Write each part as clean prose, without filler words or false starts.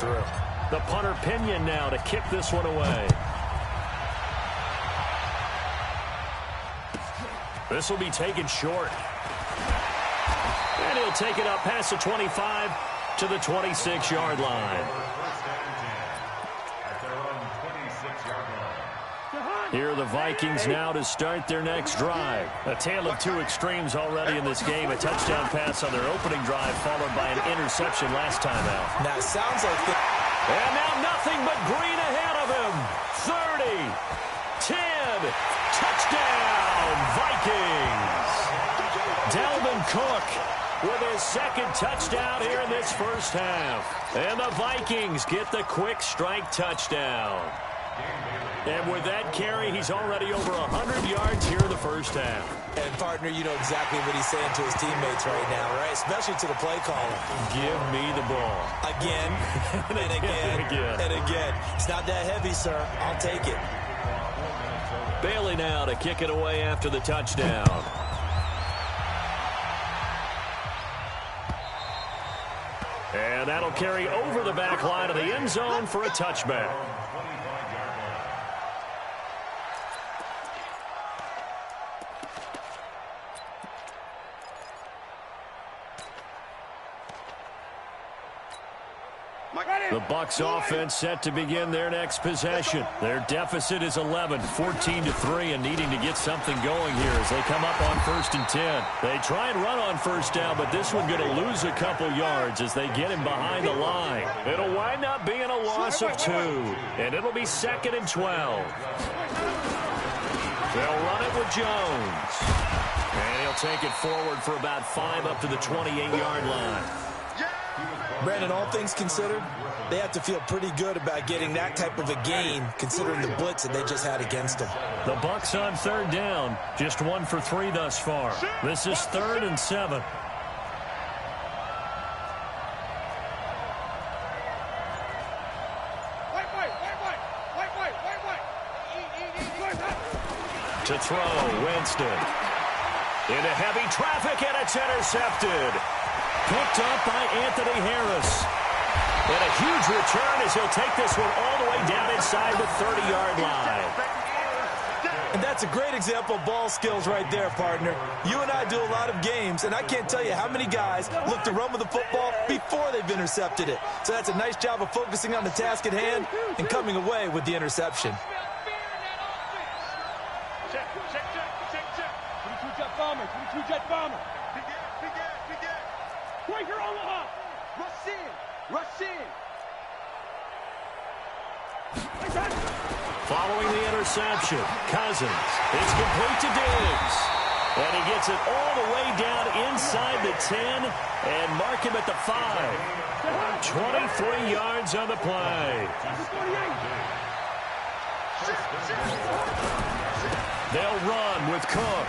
through. The punter Pinion now to kick this one away. This will be taken short. And he'll take it up past the 25 to the 26-yard line. Here are the Vikings now to start their next drive. A tale of two extremes already in this game. A touchdown pass on their opening drive followed by an interception last time out. Now it sounds like the... And now nothing but green ahead of him. 30, 10, touchdown, Vikings. Dalvin Cook with his second touchdown here in this first half. And the Vikings get the quick strike touchdown. And with that carry, he's already over 100 yards here in the first half. And, partner, you know exactly what he's saying to his teammates right now, right? Especially to the play caller. Give me the ball. Again, and again, and again. It's not that heavy, sir. I'll take it. Bailey now to kick it away after the touchdown. And that'll carry over the back line of the end zone for a touchback. The Bucs offense set to begin their next possession. Their deficit is 11, 14-3, and needing to get something going here as they come up on 1st and 10. They try and run on first down, but this one going to lose a couple yards as they get him behind the line. It'll wind up being a loss of 2, and it'll be 2nd and 12. They'll run it with Jones. And he'll take it forward for about 5 up to the 28-yard line. Brandon, all things considered, they have to feel pretty good about getting that type of a gain considering the blitz that they just had against them. The Bucs on 3rd down, just 1 for 3 thus far. This is 3rd and 7. To throw, Winston. Into heavy traffic, and it's intercepted. Picked up by Anthony Harris. And a huge return as he'll take this one all the way down inside the 30-yard line. And that's a great example of ball skills right there, partner. You and I do a lot of games, and I can't tell you how many guys look to run with the football before they've intercepted it. So that's a nice job of focusing on the task at hand and coming away with the interception. Check. 22-jet bomber. 22-jet bomber. Right here, Omaha. Rush in. Following the interception, Cousins. It's complete to Diggs. And he gets it all the way down inside the 10 and mark him at the 5. 23 yards on the play. They'll run with Cook.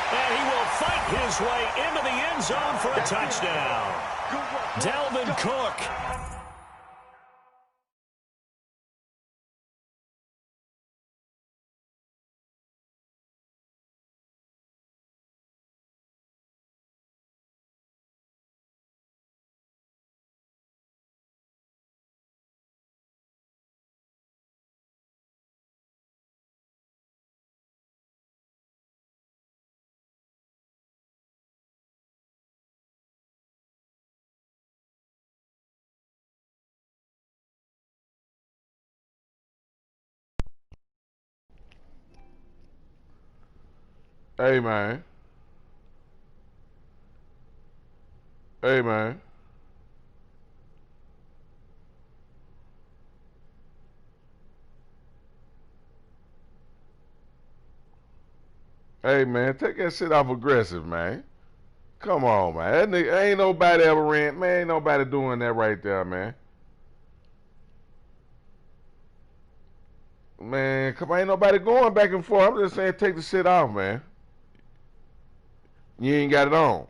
And he will fight his way into the end zone for a touchdown. Dalvin Cook. Hey, man. Hey, man. Hey, man, take that shit off aggressive, man. Come on, man. That nigga, ain't nobody ever ran. Man, ain't nobody doing that right there, man. Man, come on, ain't nobody going back and forth. I'm just saying take the shit off, man. You ain't got it on.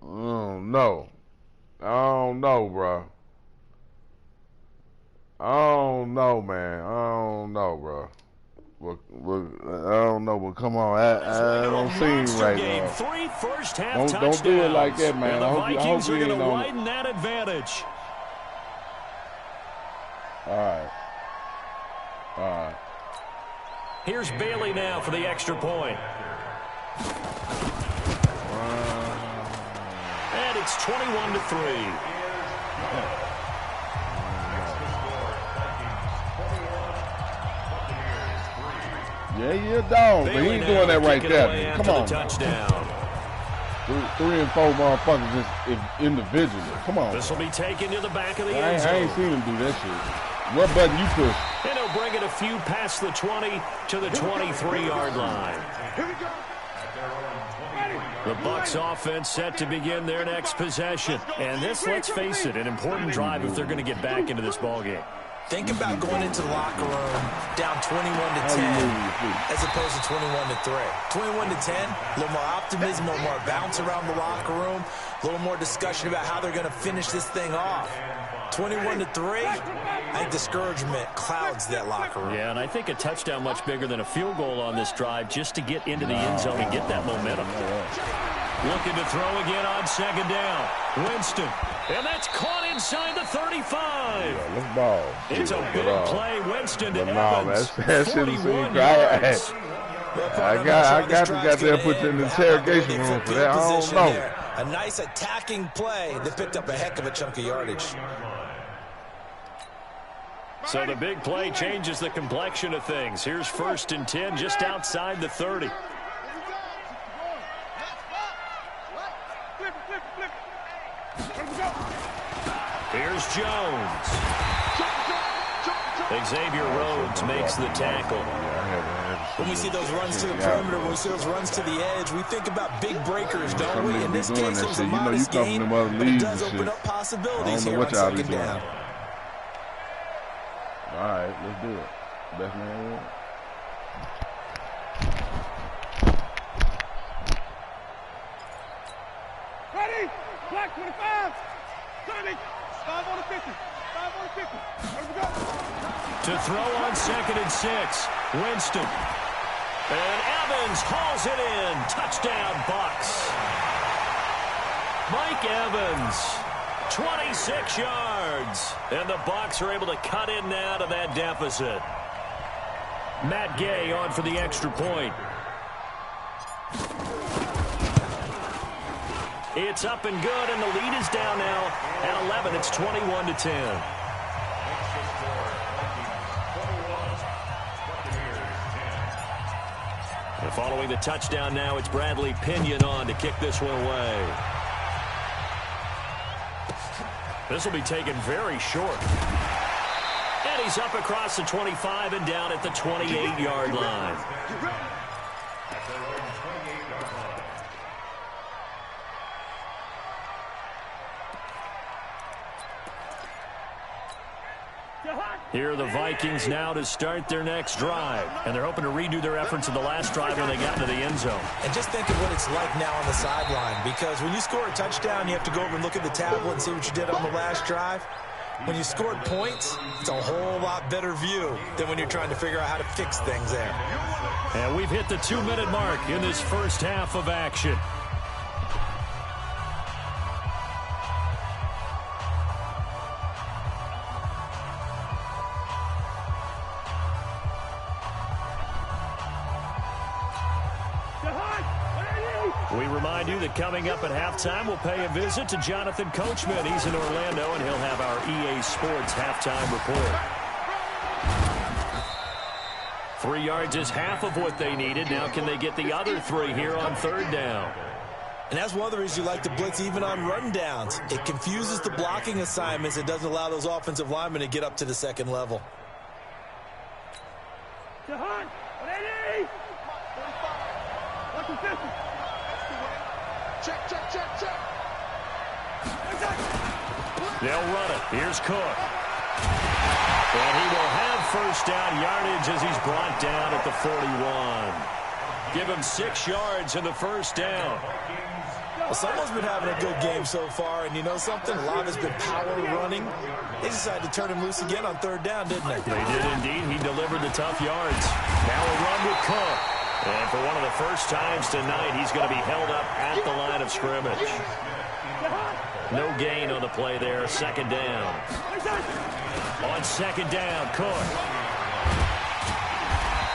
I don't know. Bro. I don't know, man. I don't know, bro. Well, I don't know, but come on, I don't see him right now. 3 first-half touchdowns. Don't do it like that, man. And the Vikings are going to on widen that advantage. All right. Here's Bailey now for the extra point. And it's 21-3. Yeah, he a dog, but he ain't doing that right there. Come on. Touchdown. 3 and 4 motherfuckers just individually. Come on. This will be taken to the back of the end zone. I ain't seen him do that shit. What button you push? And he'll bring it a few past the 20 to the 23-yard line. The Bucs offense set to begin their next possession. And this, let's face it, an important drive if they're going to get back into this ballgame. Think about going into the locker room down 21-10 as opposed to 21-3. 21-10, a little more optimism, a little more bounce around the locker room, a little more discussion about how they're going to finish this thing off. 21-3, I think discouragement clouds that locker room. Yeah, and I think a touchdown much bigger than a field goal on this drive just to get into the end zone and get that momentum. Looking to throw again on second down. Winston. And that's caught inside the 35. Yeah, let's ball. It's a big play. Winston to Evans. That shouldn't seem I got to put you in the interrogation room for that. I don't know. A nice attacking play that picked up a heck of a chunk of yardage. So the big play changes the complexion of things. Here's 1st and 10 just outside the 30. Here's Jones. Xavier Rhodes makes the tackle. When we see those runs to the perimeter, when we see those runs to the edge, we think about big breakers, don't we? In this case, it was a modest gain, but it does open up possibilities here on second down. All right, let's do it. Best man win. Ready? Black 25. 30. 5 on the 50. 5 on the 50. Here we go. To throw on 2nd and 6. Winston. And Evans hauls it in. Touchdown, Bucs. Mike Evans. 26 yards. And the Bucs are able to cut in now to that deficit. Matt Gay on for the extra point. It's up and good, and the lead is down now at 11. It's 21-10. And following the touchdown now, it's Bradley Pinion on to kick this one away. This will be taken very short. And he's up across the 25 and down at the 28-yard line. Here are the Vikings now to start their next drive. And they're hoping to redo their efforts in the last drive when they got into the end zone. And just think of what it's like now on the sideline. Because when you score a touchdown, you have to go over and look at the tablet and see what you did on the last drive. When you scored points, it's a whole lot better view than when you're trying to figure out how to fix things there. And we've hit the 2-minute mark in this first half of action. We remind you that coming up at halftime, we'll pay a visit to Jonathan Coachman. He's in Orlando, and he'll have our EA Sports halftime report. 3 yards is half of what they needed. Now can they get the other 3 here on 3rd down? And that's one of the reasons you like to blitz even on rundowns. It confuses the blocking assignments. It doesn't allow those offensive linemen to get up to the second level. They'll run it. Here's Cook. And he will have first down yardage as he's brought down at the 41. Give him 6 yards in the first down. Well, someone's been having a good game so far, and you know something? A lot has been power running. They decided to turn him loose again on third down, didn't they? They did indeed. He delivered the tough yards. Now a run with Cook. And for one of the first times tonight, he's going to be held up at the line of scrimmage. No gain on the play there. Second down. On second down, Cook.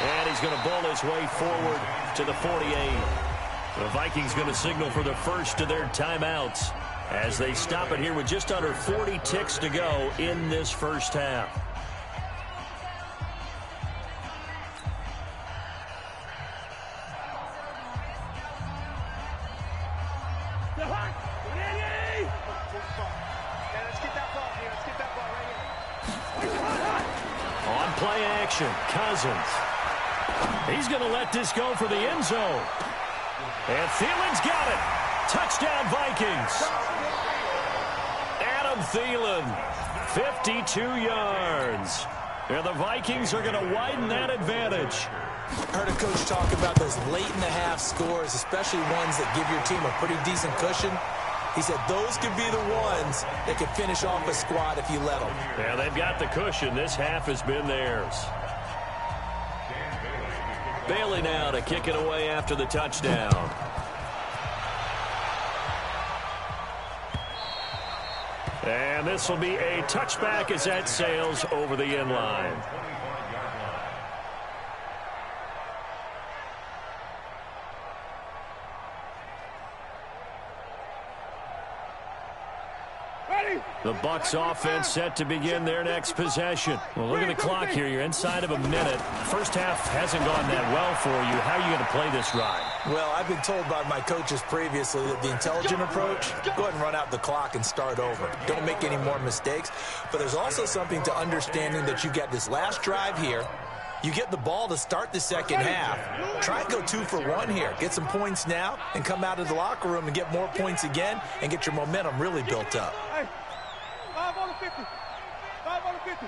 And he's going to bowl his way forward to the 48. The Vikings going to signal for the first of their timeouts as they stop it here with just under 40 ticks to go in this first half. On play action, Cousins. He's going to let this go for the end zone. And Thielen's got it. Touchdown, Vikings. Adam Thielen, 52 yards. And the Vikings are going to widen that advantage. I heard a coach talk about those late-in-the-half scores, especially ones that give your team a pretty decent cushion. He said those could be the ones that could finish off a squad if you let them. Yeah, they've got the cushion. This half has been theirs. Bailey now to kick it away after the touchdown. And this will be a touchback as that sails over the end line. The Bucs offense set to begin their next possession. Well, look at the clock here. You're inside of a minute. First half hasn't gone that well for you. How are you going to play this ride? Well, I've been told by my coaches previously that the intelligent approach, go ahead and run out the clock and start over. Don't make any more mistakes. But there's also something to understanding that you get this last drive here. You get the ball to start the second half. Try and go 2 for 1 here. Get some points now and come out of the locker room and get more points again and get your momentum really built up. 5 on the 50. 5 on the 50.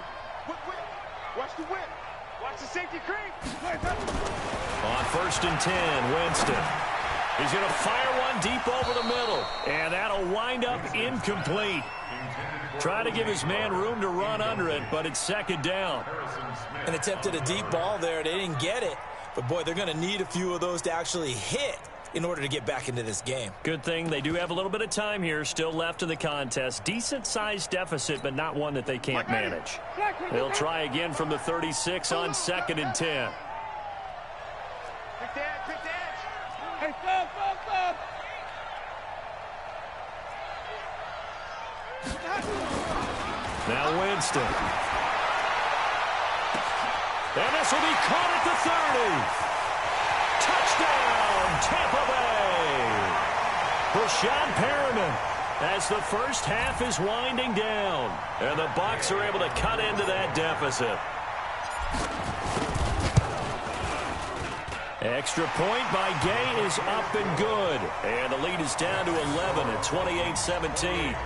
Watch the whip. Watch the safety creep. On first and 10, Winston. He's going to fire one deep over the middle. And that'll wind up incomplete. Try to give his man room to run under it, but it's second down. And attempted a deep ball there. They didn't get it. But, boy, they're going to need a few of those to actually hit in order to get back into this game. Good thing they do have a little bit of time here still left in the contest. Decent-sized deficit, but not one that they can't manage. They'll try again from the 36 on second and 10. Hey, stop. Now Winston. And this will be caught at the 30. Touchdown, Tampa Bay. Rashawn Perriman as the first half is winding down. And the Bucs are able to cut into that deficit. Extra point by Gay is up and good. And the lead is down to 11 at 28-17.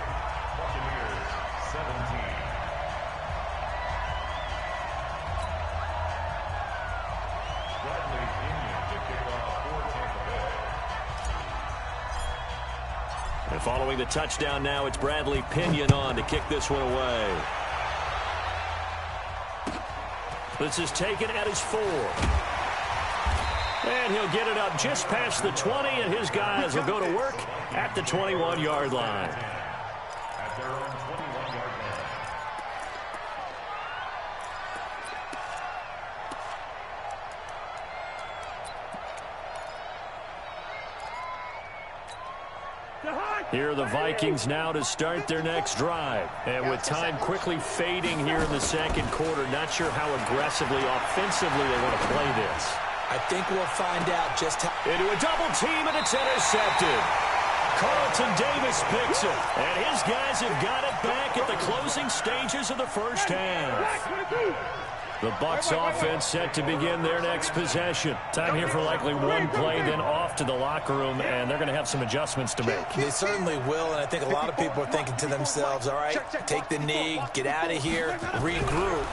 And following the touchdown now, it's Bradley Pinion on to kick this one away. This is taken at his 4. And he'll get it up just past the 20, and his guys will go to work at the 21-yard line. Here are the Vikings now to start their next drive. And with time quickly fading here in the second quarter, not sure how aggressively, offensively they want to play this. I think we'll find out just how. Into a double team, and it's intercepted. Carlton Davis picks it. And his guys have got it back at the closing stages of the first half. The Bucs offense set to begin their next possession. Time here for likely one play, then off to the locker room, and they're going to have some adjustments to make. They certainly will, and I think a lot of people are thinking to themselves, all right, take the knee, get out of here, regroup.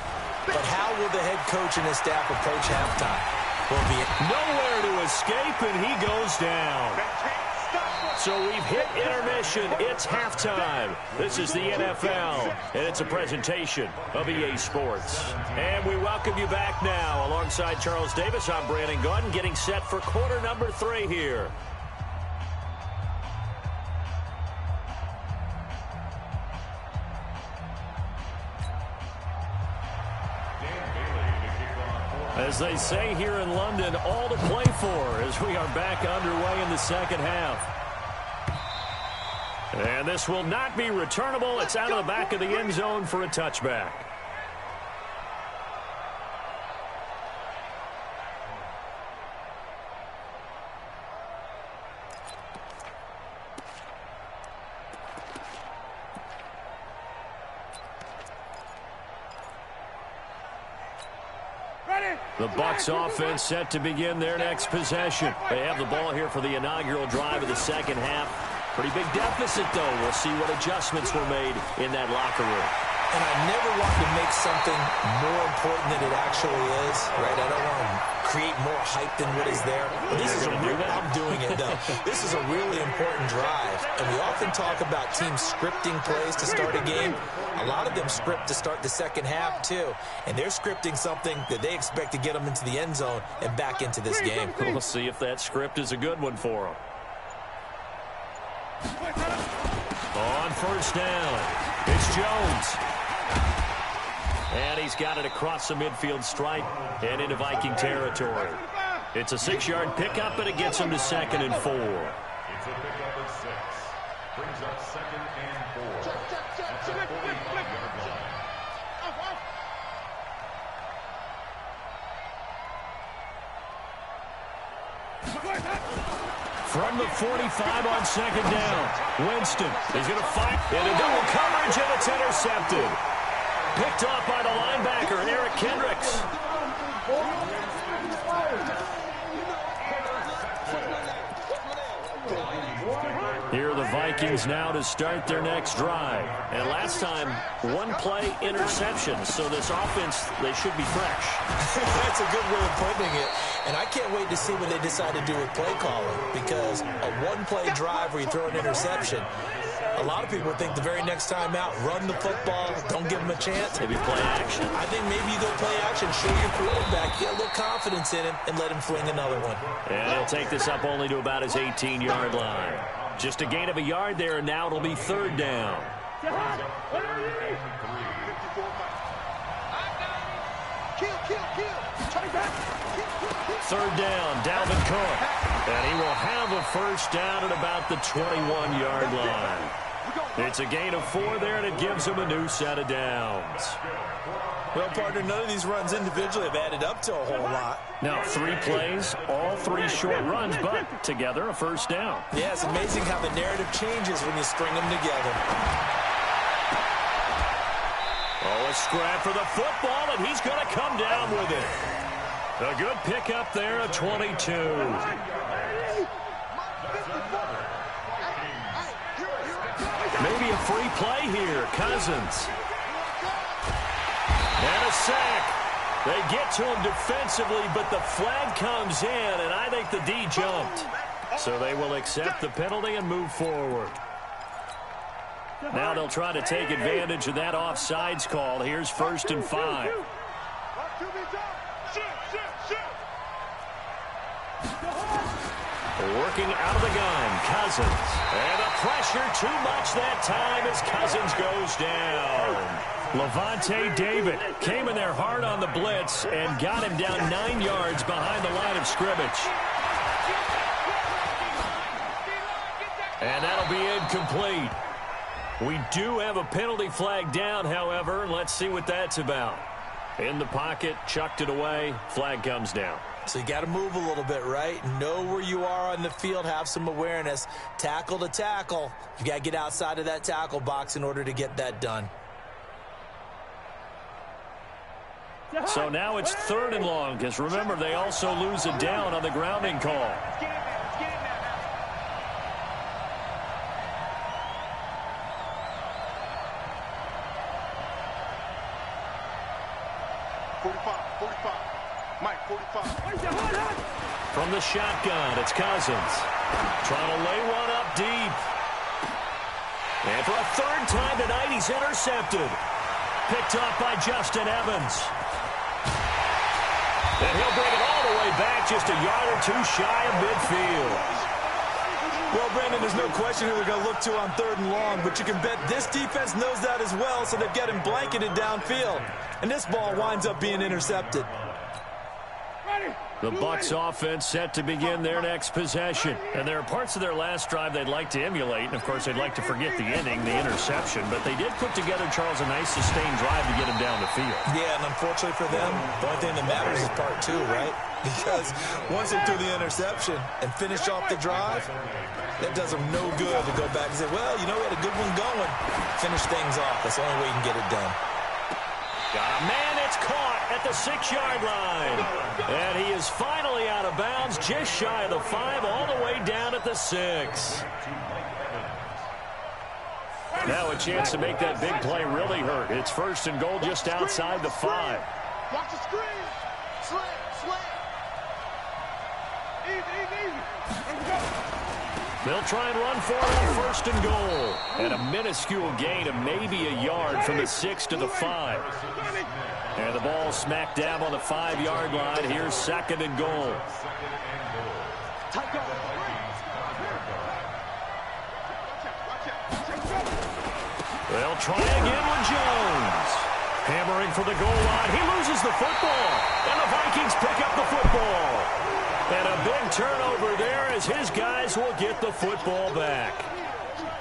But how will the head coach and his staff approach halftime? Will be nowhere to escape, and he goes down. So we've hit intermission. It's halftime. This is the NFL, and it's a presentation of EA Sports. And we welcome you back now. Alongside Charles Davis, I'm Brandon Gaudin, getting set for quarter number 3 here. As they say here in London, all to play for as we are back underway in the second half. And this will not be returnable. It's out of the back of the end zone for a touchback. The Bucs offense set to begin their next possession. They have the ball here for the inaugural drive of the second half. Pretty big deficit, though. We'll see what adjustments were made in that locker room. And I never want to make something more important than it actually is, right? I don't want to create more hype than what is there. But this is a real, I'm doing it, though. This is a really important drive. And we often talk about teams scripting plays to start a game. A lot of them script to start the second half, too. And they're scripting something that they expect to get them into the end zone and back into this game. We'll see if that script is a good one for them. On first down, it's Jones. And he's got it across the midfield stripe and into Viking territory. It's a 6-yard pickup, and it gets him to 2nd and 4. It's a pickup at 6. Brings up 2nd and 4. That's a 40-yard line. From the 45 on 2nd down, Winston is going to fight into double coverage, and it's intercepted. Picked off by the linebacker, Eric Kendricks. Here are the Vikings now to start their next drive. And last time, 1-play interception. So this offense, they should be fresh. That's a good way of putting it. And I can't wait to see what they decide to do with play calling. Because a 1-play drive where you throw an interception, a lot of people think the very next time out, run the football, don't give them a chance. Maybe play action. I think maybe you go play action, show your quarterback, get a little confidence in him, and let him fling another one. And he'll take this up only to about his 18-yard line. Just a gain of a yard there, and now it'll be 3rd down. Third down, Dalvin Cook. And he will have a first down at about the 21-yard line. It's a gain of 4 there, and it gives him a new set of downs. Well, partner, none of these runs individually have added up to a whole lot. Now, 3 plays, all 3 short runs, but together a first down. Yeah, it's amazing how the narrative changes when you string them together. Oh, a scrap for the football, and he's going to come down with it. A good pickup there at 22. Maybe a free play here. Cousins. And a sack. They get to him defensively, but the flag comes in, and I think the D jumped. So they will accept the penalty and move forward. Now they'll try to take advantage of that offsides call. Here's 1st and 5. Working out of the gun, Cousins. And the pressure too much that time as Cousins goes down. Levante David came in there hard on the blitz and got him down 9 yards behind the line of scrimmage. And that'll be incomplete. We do have a penalty flag down, however. Let's see what that's about. In the pocket, chucked it away, flag comes down. So you got to move a little bit, right? Know where you are on the field, have some awareness. Tackle to tackle. You got to get outside of that tackle box in order to get that done. So now it's 3rd and long, because remember, they also lose a down on the grounding call. From the shotgun, it's Cousins. Trying to lay one up deep. And for a third time tonight, he's intercepted. Picked off by Justin Evans. And he'll bring it all the way back, just a yard or two shy of midfield. Well, Brandon, there's no question who they're going to look to on 3rd and long, but you can bet this defense knows that as well, so they've got him blanketed downfield. And this ball winds up being intercepted. The Bucs offense set to begin their next possession. And there are parts of their last drive they'd like to emulate. And, of course, they'd like to forget the ending, the interception. But they did put together, Charles, a nice sustained drive to get him down the field. Yeah, and unfortunately for them, the only thing that matters is part 2, right? Because once they threw the interception and finished off the drive, that does them no good to go back and say, well, you know, we had a good one going. Finish things off. That's the only way you can get it done. Got a man, it's caught at the 6-yard line. And he is finally out of bounds, just shy of the 5, all the way down at the 6. Now a chance to make that big play really hurt. It's 1st and goal just outside the 5. Watch the screen. Slant. Easy. They'll try and run for it on 1st and goal. And a minuscule gain of maybe a yard from the 6 to the 5. And the ball smack dab on the 5-yard line. Here's 2nd and goal. They'll try again with Jones. Hammering for the goal line. He loses the football. And the Vikings pick up the football. And a big turnover there as his guys will get the football back.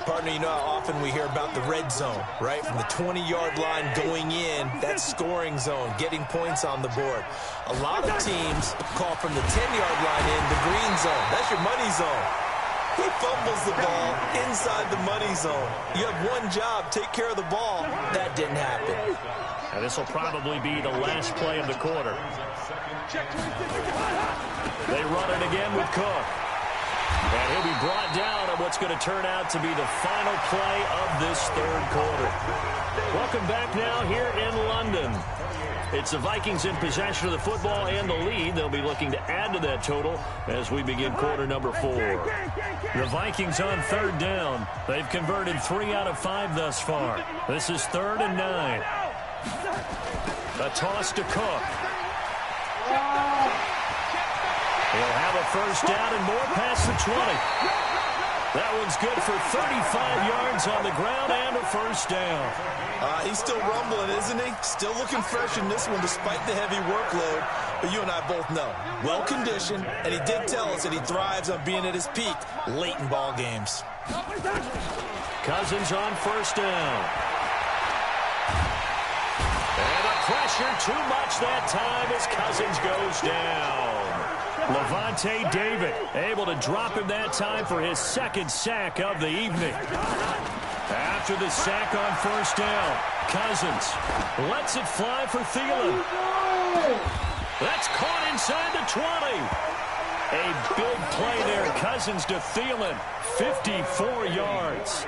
Partner, you know how often we hear about the red zone, right? From the 20-yard line going in, that scoring zone, getting points on the board. A lot of teams call from the 10-yard line in the green zone. That's your money zone. He fumbles the ball inside the money zone. You have one job, take care of the ball. That didn't happen. And this will probably be the last play of the quarter. They run it again with Cook. And he'll be brought down on what's going to turn out to be the final play of this 3rd quarter. Welcome back now here in London. It's the Vikings in possession of the football and the lead. They'll be looking to add to that total as we begin quarter number 4. The Vikings on 3rd down. They've converted 3 out of 5 thus far. This is 3rd and 9. A toss to Cook. He'll have a 1st down and more past the 20. That one's good for 35 yards on the ground and a 1st down. He's still rumbling, isn't he? Still looking fresh in this one despite the heavy workload. But you and I both know, well-conditioned, and he did tell us that he thrives on being at his peak late in ball games. Cousins on 1st down. And the pressure too much that time as Cousins goes down. Levante David able to drop him that time for his 2nd sack of the evening. After the sack on 1st down, Cousins lets it fly for Thielen. That's caught inside the 20. A big play there, Cousins to Thielen, 54 yards.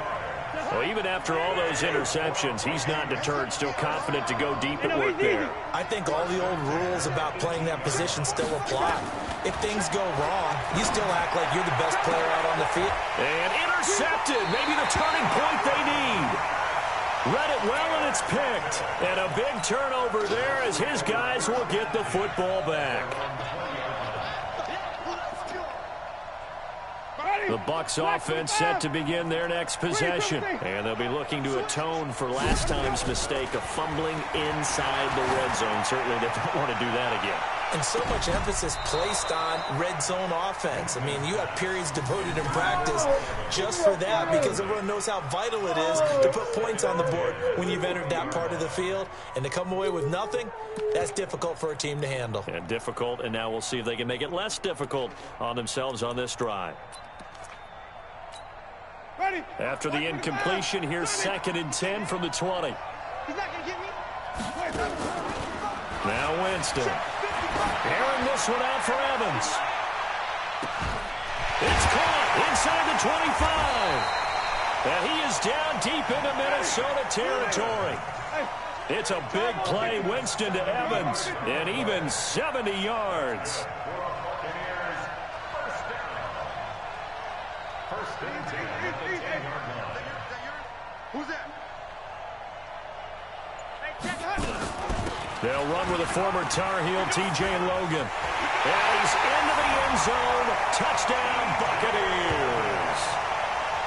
Well, even after all those interceptions, he's not deterred, still confident to go deep at work there. I think all the old rules about playing that position still apply. If things go wrong, you still act like you're the best player out on the field. And intercepted, maybe the turning point they need. Read it well, and it's picked. And a big turnover there as his guys will get the football back. The Bucs offense set to begin their next possession. And they'll be looking to atone for last time's mistake of fumbling inside the red zone. Certainly they don't want to do that again. And so much emphasis placed on red zone offense. I mean, you have periods devoted in practice just for that because everyone knows how vital it is to put points on the board when you've entered that part of the field. And to come away with nothing, that's difficult for a team to handle. And difficult, and now we'll see if they can make it less difficult on themselves on this drive. After the incompletion, here's 2nd and 10 from the 20. Now Winston. Airing this one out for Evans. It's caught inside the 25. And he is down deep into Minnesota territory. It's a big play, Winston to Evans, and even 70 yards. Who's that? They'll run with a former Tar Heel, T.J. Logan. And he's into the end zone. Touchdown, Buccaneers.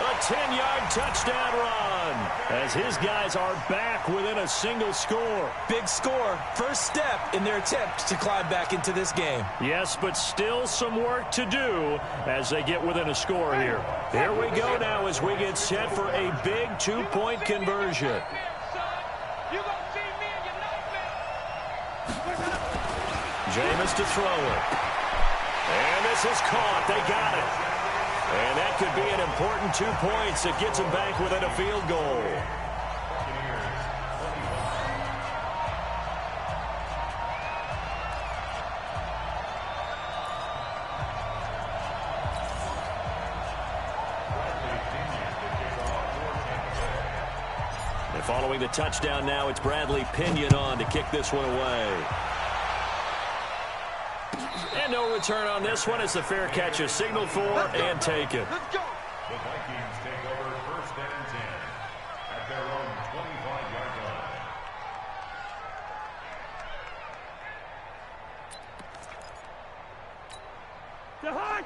A 10-yard touchdown run as his guys are back within a single score. Big score. First step in their attempt to climb back into this game. Yes, but still some work to do as they get within a score here. Here we go now as we get set for a big two-point conversion. Jameis to throw it. And this is caught. They got it. And that could be an important 2 points that gets them back within a field goal. And following the touchdown now, it's Bradley Pinion on to kick this one away. And no return on this one as the fair catch is signaled for and taken. Let's go. The Vikings take over 1st and 10 at their own 25-yard line.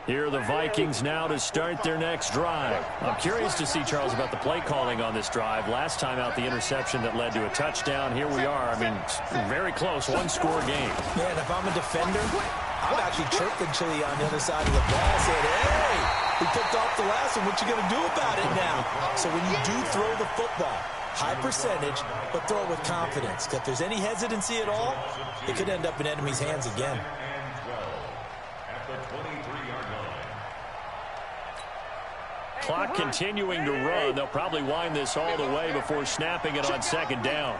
Here are the Vikings now to start their next drive. I'm curious to see, Charles, about the play calling on this drive. Last time out, the interception that led to a touchdown. Here we are. I mean, very close, one-score game. Man, if I'm a defender, I'm actually chirping Chili on the other side of the ball, saying, hey, we picked off the last one. What you going to do about it now? So when you do throw the football, high percentage, but throw it with confidence. If there's any hesitancy at all, it could end up in enemy's hands again. Clock continuing to run. They'll probably wind this all the way before snapping it on second down.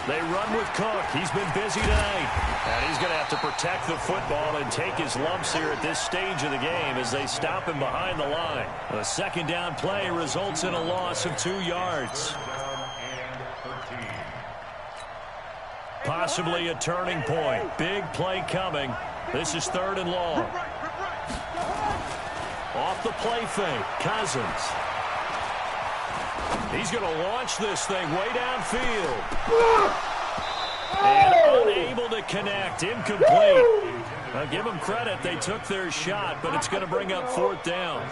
They run with Cook. He's been busy tonight. And he's going to have to protect the football and take his lumps here at this stage of the game as they stop him behind the line. A second down play results in a loss of 2 yards. Possibly a turning point. Big play coming. This is 3rd and long. Off the play fake, Cousins. He's going to launch this thing way downfield. And unable to connect, incomplete. Now give them credit, they took their shot, but it's going to bring up 4th down.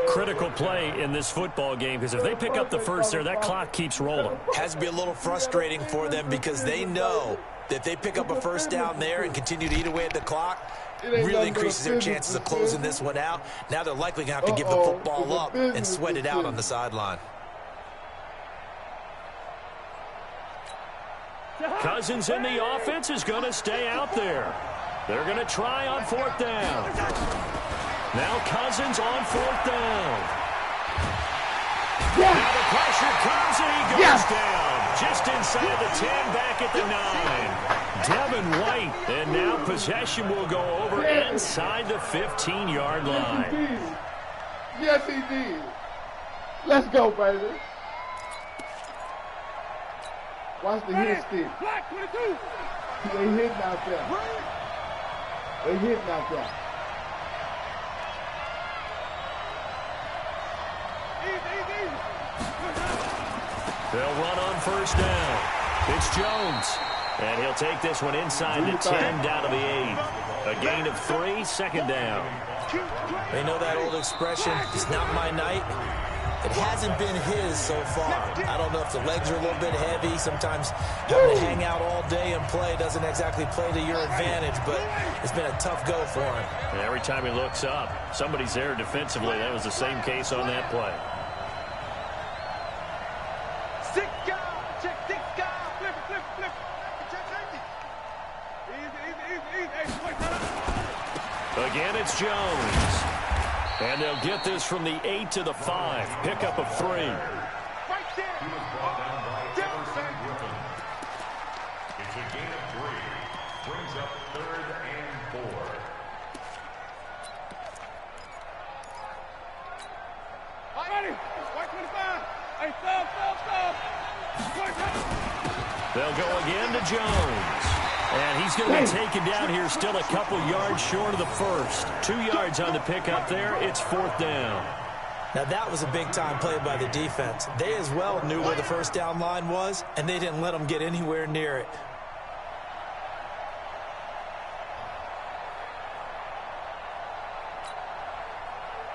Critical play in this football game, because if they pick up the first there, that clock keeps rolling. Has to be a little frustrating for them because they know that they pick up a first down there and continue to eat away at the clock, really increases their chances of closing this one out. Now they're likely going to have to give the football up and sweat it out on the sideline. Cousins in the offense is going to stay out there. They're going to try on 4th down. Now Cousins on 4th down. Now the pressure comes and he goes down. Just inside the 10, back at the 9. Devin White, and now possession will go over inside the 15-yard line. Yes, he did. Let's go, baby. Watch the hit stick. Black 22. They hitting out there. They hitting out there. Easy. They'll run on 1st down. It's Jones. And he'll take this one inside the 10, down to the 8. A gain of 3, 2nd down. They know that old expression, it's not my night. It hasn't been his so far. I don't know if the legs are a little bit heavy. Sometimes having to hang out all day and play doesn't exactly play to your advantage, but it's been a tough go for him. And every time he looks up, somebody's there defensively. That was the same case on that play. Check 6 guys. Flip. Easy. Again, it's Jones. And they'll get this from the 8 to the 5. Pickup of 3. Right there. He was brought down by Everson Griffin. It's a gain of 3. Brings up 3rd and 4. Ready. White 25. Hey, stop. They'll go again to Jones. And he's going to be taken down here, still a couple yards short of the first. 2 yards on the pickup there. It's 4th down. Now, that was a big-time play by the defense. They as well knew where the first down line was, and they didn't let them get anywhere near it.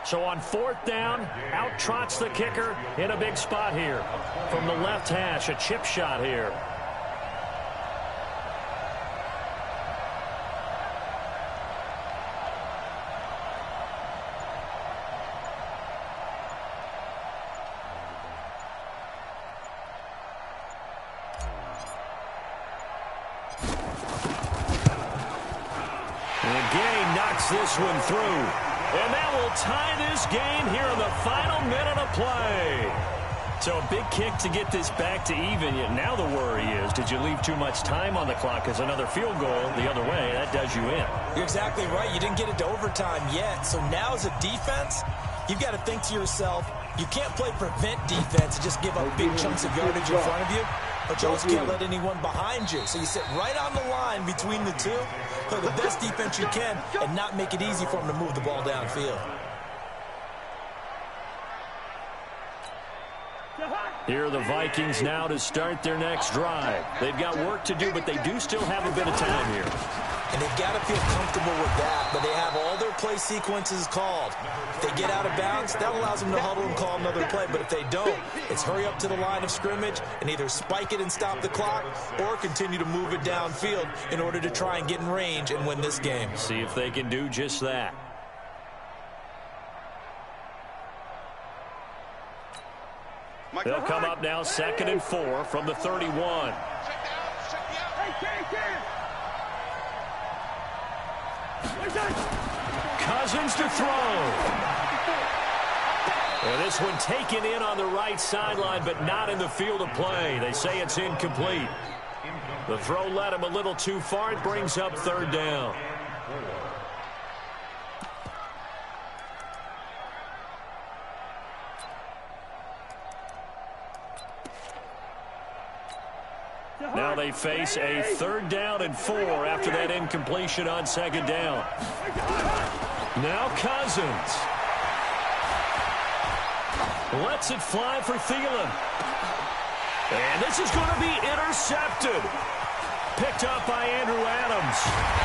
So on 4th down, out trots the kicker in a big spot here. From the left hash, a chip shot here. And Gay knocks this one through. And that will tie this game here in the final minute of play. So a big kick to get this back to even. Yet now the worry is, did you leave too much time on the clock? Because another field goal the other way, that does you in. You're exactly right. You didn't get it to overtime yet. So now as a defense, you've got to think to yourself, you can't play prevent defense and just give up big chunks of yardage in front of you. But you also can't let anyone behind you. So you sit right on the line between the two, play the best defense you can, and not make it easy for them to move the ball downfield. Here are the Vikings now to start their next drive. They've got work to do, but they do still have a bit of time here. And they've got to feel comfortable with that, but they have all their play sequences called. If they get out of bounds, that allows them to huddle and call another play. But if they don't, it's hurry up to the line of scrimmage and either spike it and stop the clock or continue to move it downfield in order to try and get in range and win this game. See if they can do just that. They'll come up now 2nd and 4 from the 31. Cousins to throw. And this one taken in on the right sideline, but not in the field of play. They say it's incomplete. The throw led him a little too far. It brings up 3rd down. Now they face a 3rd down and 4 after that incompletion on 2nd down. Now Cousins. Lets it fly for Thielen. And this is going to be intercepted. Picked up by Andrew Adams.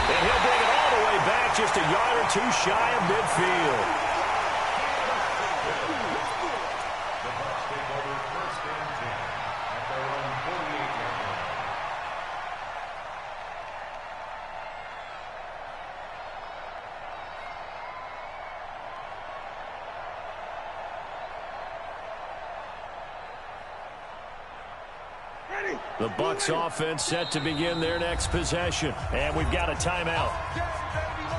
And he'll bring it all the way back just a yard or two shy of midfield. The Bucs offense set to begin their next possession. And we've got a timeout.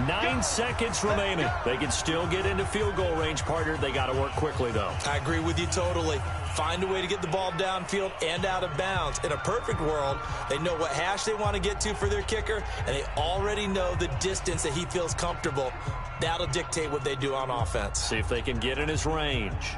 9 seconds remaining. They can still get into field goal range, partner. They got to work quickly, though. I agree with you totally. Find a way to get the ball downfield and out of bounds. In a perfect world, they know what hash they want to get to for their kicker, and they already know the distance that he feels comfortable. That'll dictate what they do on offense. See if they can get in his range.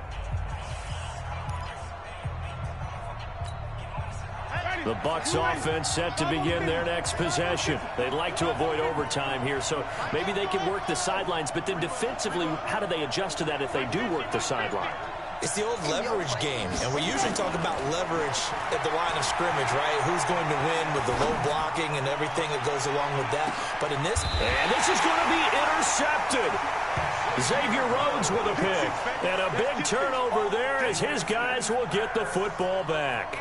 The Bucs offense set to begin their next possession. They'd like to avoid overtime here, so maybe they can work the sidelines, but then defensively, how do they adjust to that if they do work the sideline? It's the old leverage game, and we usually talk about leverage at the line of scrimmage, right? Who's going to win with the low blocking and everything that goes along with that. But in this... And this is going to be intercepted. Xavier Rhodes with a pick. And a big turnover there as his guys will get the football back.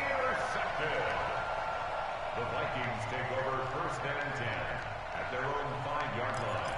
The Vikings take over 1st and 10 at their own 5-yard line.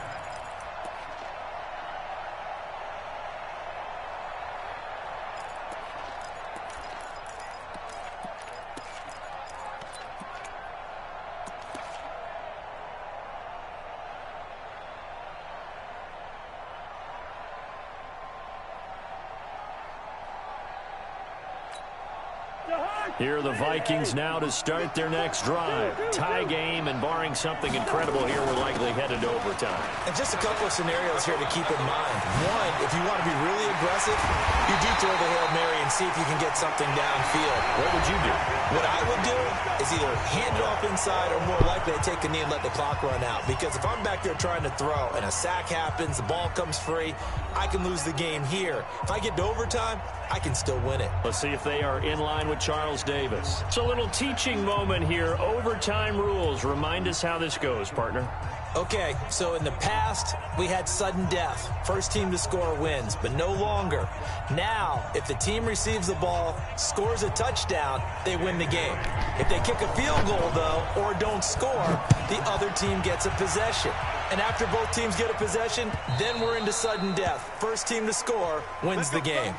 Here are the Vikings now to start their next drive. Tie game, and barring something incredible here, we're likely headed to overtime. And just a couple of scenarios here to keep in mind. One, if you want to be really aggressive, you do throw the Hail Mary and see if you can get something downfield. What would you do? What I would do is either hand it off inside or more likely to take a knee and let the clock run out. Because if I'm back there trying to throw and a sack happens, the ball comes free, I can lose the game here. If I get to overtime, I can still win it. Let's see if they are in line with Charles Davis. It's a little teaching moment here. Overtime rules. Remind us how this goes, partner. Okay, so in the past, we had sudden death. First team to score wins, but no longer. Now, if the team receives the ball, scores a touchdown, they win the game. If they kick a field goal, though, or don't score, the other team gets a possession. And after both teams get a possession, then we're into sudden death. First team to score wins the game.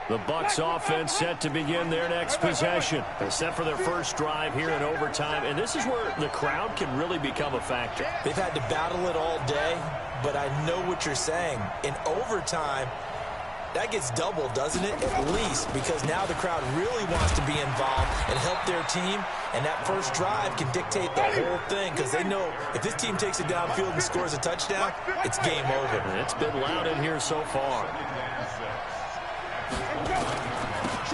The Bucs offense set to begin their next possession. They're set for their first drive here in overtime, and this is where the crowd can really become a factor. They've had to battle it all day, but I know what you're saying. In overtime, that gets doubled, doesn't it? At least, because now the crowd really wants to be involved and help their team, and that first drive can dictate the whole thing because they know if this team takes it downfield and scores a touchdown, it's game over. It's been loud in here so far.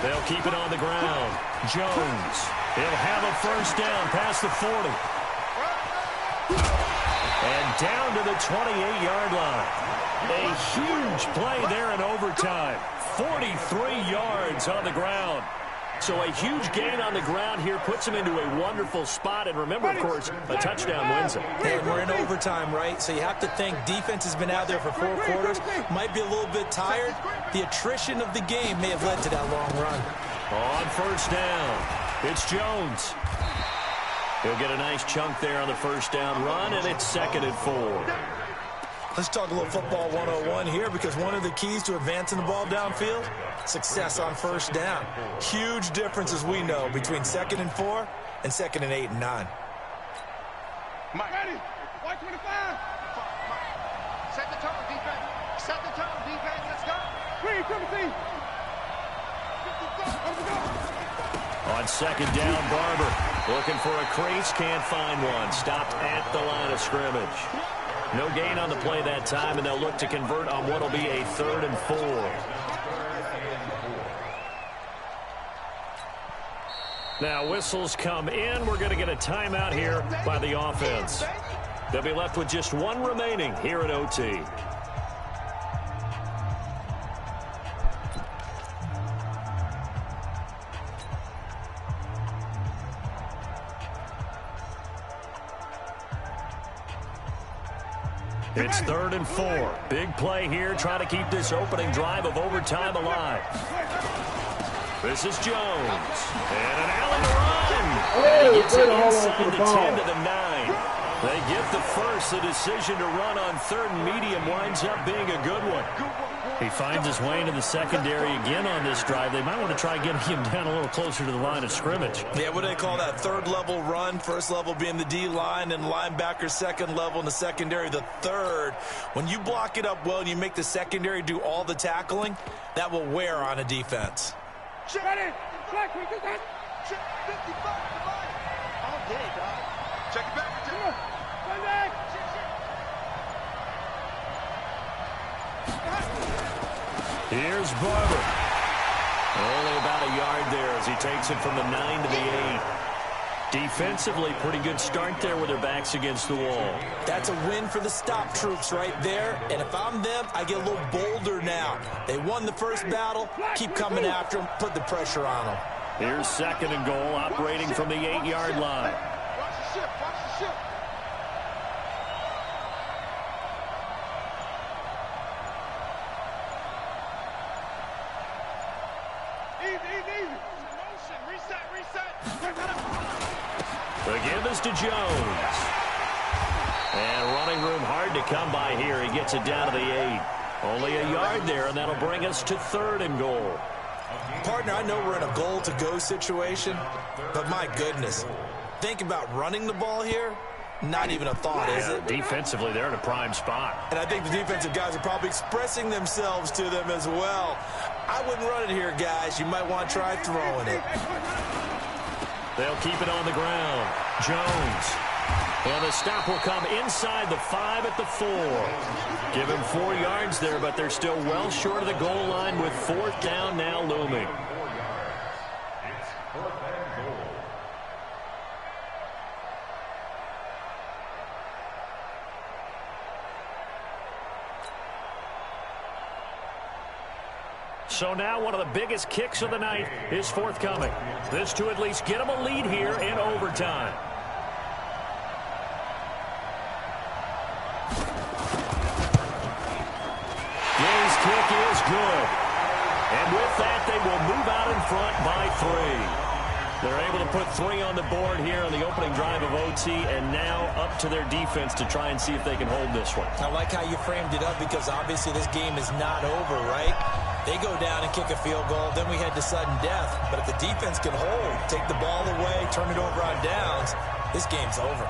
They'll keep it on the ground. Jones. He'll have a first down past the 40. And down to the 28-yard line. A huge play there in overtime. 43 yards on the ground. So a huge gain on the ground here puts him into a wonderful spot. And remember, of course, a touchdown wins him. And we're in overtime, right? So you have to think defense has been out there for 4 quarters. Might be a little bit tired. The attrition of the game may have led to that long run. On first down, it's Jones. He'll get a nice chunk there on the first down run, and it's 2nd and 4. Let's talk a little football 101 here, because one of the keys to advancing the ball downfield, success on first down. Huge difference, as we know, between 2nd and 4 and 2nd and 8 and 9. Mike. Ready. White 25. Set the tone, defense. Set the tone, defense. Let's go. Green, Timothy. On 2nd down, Barber looking for a crease, can't find one. Stopped at the line of scrimmage. No gain on the play that time, and they'll look to convert on what will be a 3rd and 4. Now whistles come in. We're going to get a timeout here by the offense. They'll be left with just one remaining here at OT. It's 3rd and 4. Big play here, trying to keep this opening drive of overtime alive. This is Jones. And an alley to run. And he gets it inside the 10 to the 9. They get the first. The decision to run on 3rd and medium winds up being a good one. He finds his way into the secondary again on this drive. They might want to try getting him down a little closer to the line of scrimmage. Yeah, what do they call that? 3rd level run. 1st level being the D-line, and linebacker 2nd level, and the secondary the 3rd. When you block it up well and you make the secondary do all the tackling, that will wear on a defense. Ready. Black, we do that. Check 55. All day, dog. Check it back. Check it back. Run back. Here's Barber. Only about a yard there as he takes it from the 9 to the 8. Defensively, pretty good start there with their backs against the wall. That's a win for the stop troops right there. And if I'm them, I get a little bolder now. They won the first battle. Keep coming after them. Put the pressure on them. Here's 2nd and goal, operating from the 8-yard line. Watch the ship. Watch the ship. Easy. Motion. Reset. The give is to Jones. And running room hard to come by here. He gets it down to the 8. Only a yard there, and that'll bring us to 3rd and goal. Partner, I know we're in a goal-to-go situation, but my goodness, think about running the ball here. Not even a thought, is it? Defensively, they're in a prime spot. And I think the defensive guys are probably expressing themselves to them as well. I wouldn't run it here, guys. You might want to try throwing it. They'll keep it on the ground. Jones. And the stop will come inside the 5 at the 4. Give him 4 yards there, but they're still well short of the goal line with 4th down now looming. It's 4th and goal. So now one of the biggest kicks of the night is forthcoming. This to at least get them a lead here in overtime. His kick is good. And with that, they will move out in front by 3. They're able to put 3 on the board here on the opening drive of OT, and now up to their defense to try and see if they can hold this one. I like how you framed it up because obviously this game is not over, right? They go down and kick a field goal, then we head to sudden death. But if the defense can hold, take the ball away, turn it over on downs, this game's over.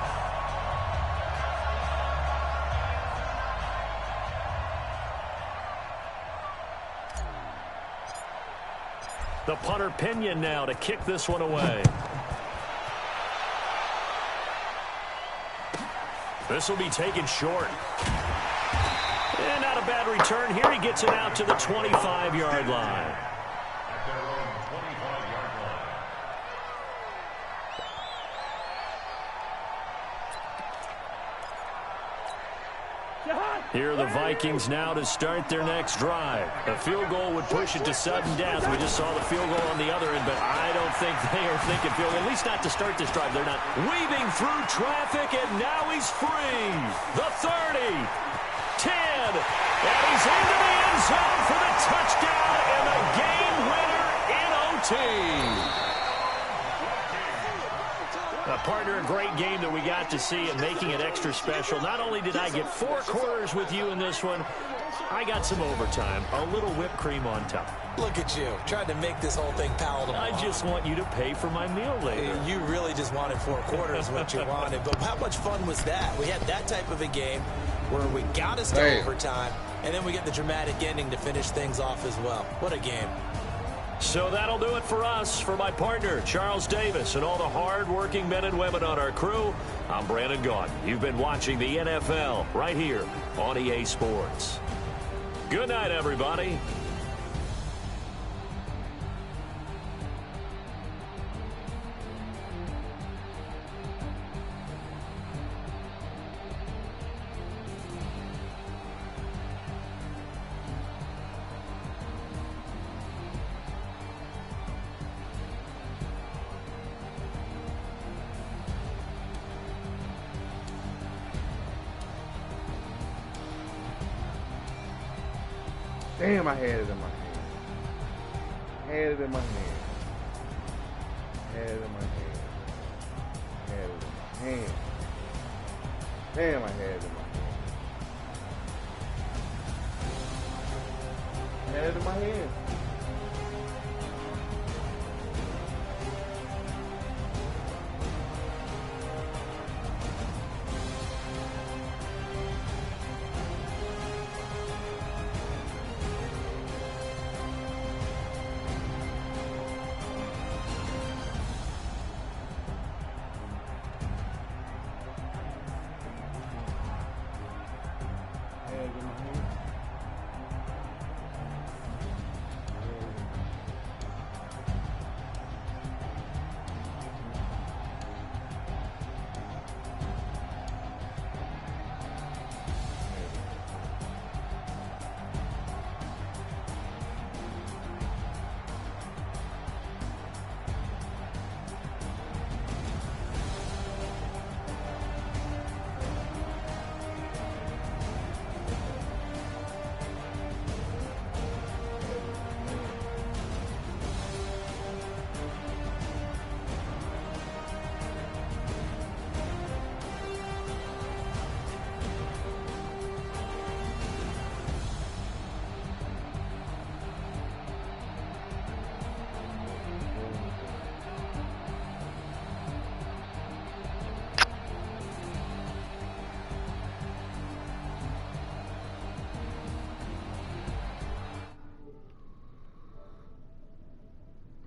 The punter Pinion now to kick this one away. This will be taken short. And not a bad return here. He gets it out to the 25-yard line. At their own 25-yard line. Here are the Vikings now to start their next drive. A field goal would push it to sudden death. We just saw the field goal on the other end, but I don't think they are thinking field goal, at least not to start this drive. They're not. Weaving through traffic, and now he's free. The 30, 10, and he's into the end zone for the touchdown and the game winner in OT. Partner, a great game that we got to see and making it extra special. Not only did I get 4 quarters with you in this one, I got some overtime, a little whipped cream on top. Look at you, trying to make this whole thing palatable. I just want you to pay for my meal later. You really just wanted 4 quarters, what you wanted. But how much fun was that? We had that type of a game where we got us to overtime, and then we get the dramatic ending to finish things off as well. What a game. So that'll do it for us. For my partner, Charles Davis, and all the hard-working men and women on our crew, I'm Brandon Gaudin. You've been watching the NFL right here on EA Sports. Good night, everybody. Damn, I had it in my hand. Had it in my hand. Had it in my hand. Had it in my hand. Damn, I had it in my hand. Had it in my hand.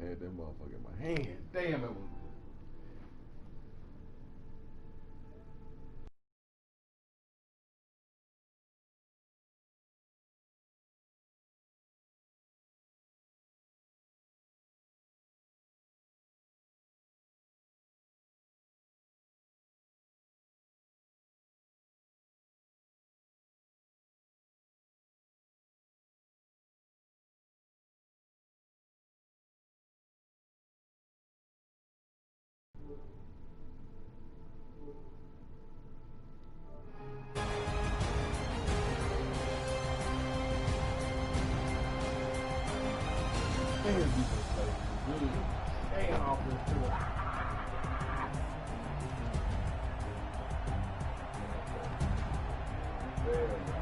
Had that motherfucker in my hand. Damn, it was. Warriors defense plays good. Staying offense too. There we go.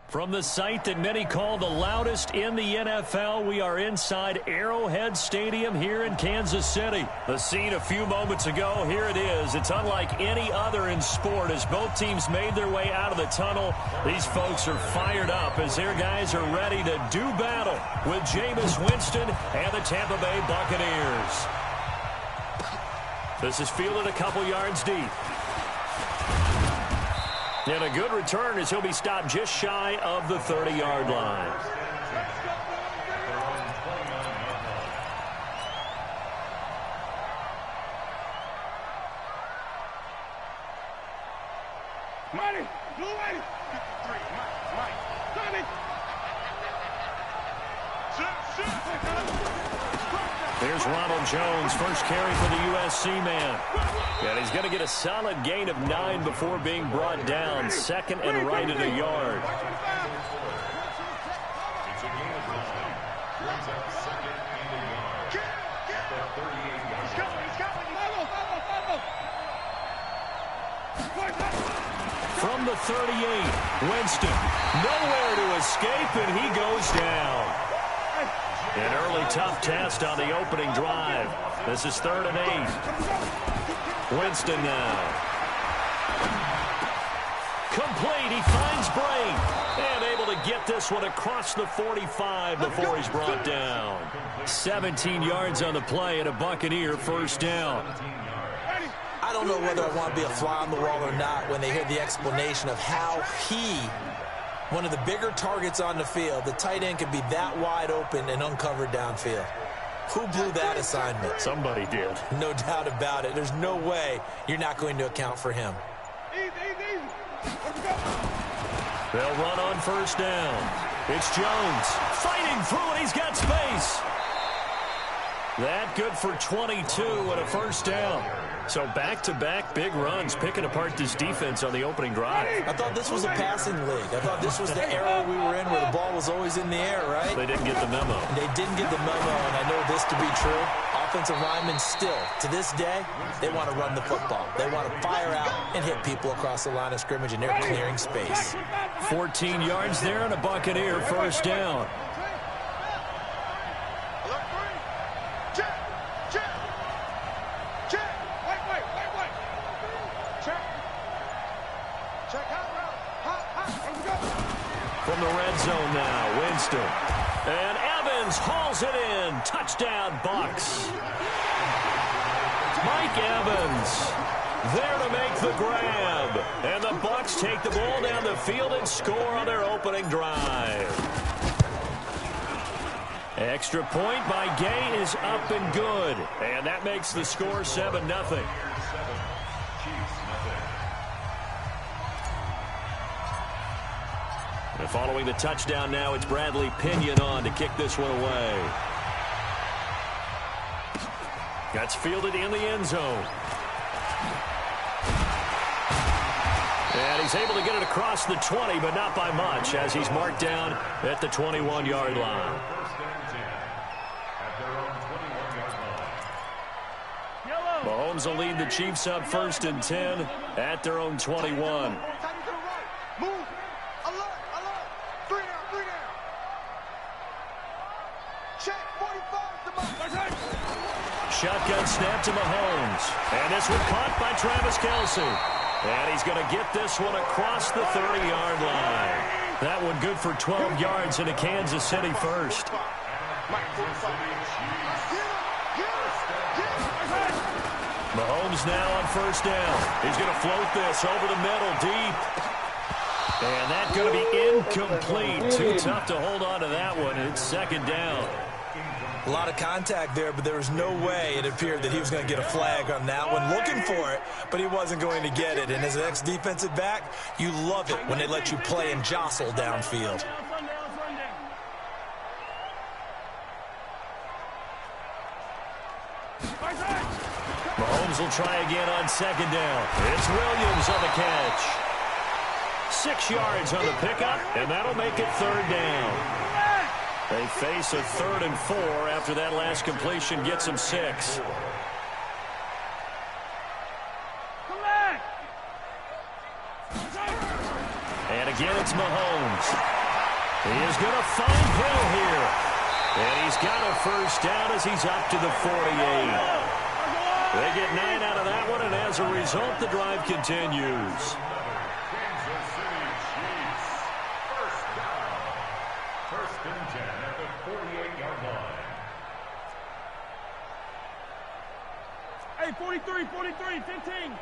From the site that many call the loudest in the NFL, we are inside Arrowhead Stadium here in Kansas City. The scene a few moments ago, here it is. It's unlike any other in sport as both teams made their way out of the tunnel. These folks are fired up as their guys are ready to do battle with Jameis Winston and the Tampa Bay Buccaneers. This is fielded a couple yards deep. And a good return as he'll be stopped just shy of the 30-yard line. Ready, blue ready. 53, Mike. Tommy. There's Ronald Jones, first carry for the USC man. And he's going to get a solid gain of 9 before being brought down. Second and right at a yard. It's a gain of 9. Brings up second and a yard. At the 38-yard line. From the 38, Winston. Nowhere to escape, and he goes down. An early tough test on the opening drive. This is 3rd and 8. Winston now. Complete. He finds Bray. And able to get this one across the 45 before he's brought down. 17 yards on the play and a Buccaneer first down. I don't know whether I want to be a fly on the wall or not when they hear the explanation of how one of the bigger targets on the field, the tight end could be that wide open and uncovered downfield. Who blew that assignment? Somebody did. No doubt about it. There's no way you're not going to account for him. They'll run on first down. It's Jones fighting through it. He's got space. That good for 22 and a first down. So back-to-back big runs, picking apart this defense on the opening drive. I thought this was a passing league. I thought this was the era we were in where the ball was always in the air, right? They didn't get the memo. They didn't get the memo, and I know this to be true. Offensive linemen still, to this day, they want to run the football. They want to fire out and hit people across the line of scrimmage, and they're clearing space. 14 yards there and a Buccaneer first down. From the red zone now, Winston. And Evans hauls it in. Touchdown, Bucs. Mike Evans there to make the grab. And the Bucs take the ball down the field and score on their opening drive. Extra point by Gay is up and good. And that makes the score 7-0. And following the touchdown now, it's Bradley Pinion on to kick this one away. That's fielded in the end zone. And he's able to get it across the 20, but not by much, as he's marked down at the 21-yard line. Mahomes will lead the Chiefs up 1st and 10 at their own 21. Shotgun snap to Mahomes. And this one caught by Travis Kelce. And he's going to get this one across the 30-yard line. That one good for 12 yards into Kansas City first. Mahomes now on first down. He's going to float this over the middle deep. And that's going to be incomplete. Too tough to hold on to that one. It's 2nd down. A lot of contact there, but there was no way it appeared that he was going to get a flag on that one. Looking for it, but he wasn't going to get it. And as an ex-defensive back, you love it when they let you play and jostle downfield. Mahomes will try again on 2nd down. It's Williams on the catch. 6 yards on the pickup, and that'll make it 3rd down. They face a 3rd and 4 after that last completion gets them 6. And again, it's Mahomes. He is going to find Hill here. And he's got a first down as he's up to the 48. They get 9 out of that one, and as a result, the drive continues. Kansas City Chiefs. First down. First and 10 at the 48-yard line. Hey, 43, 43, 15.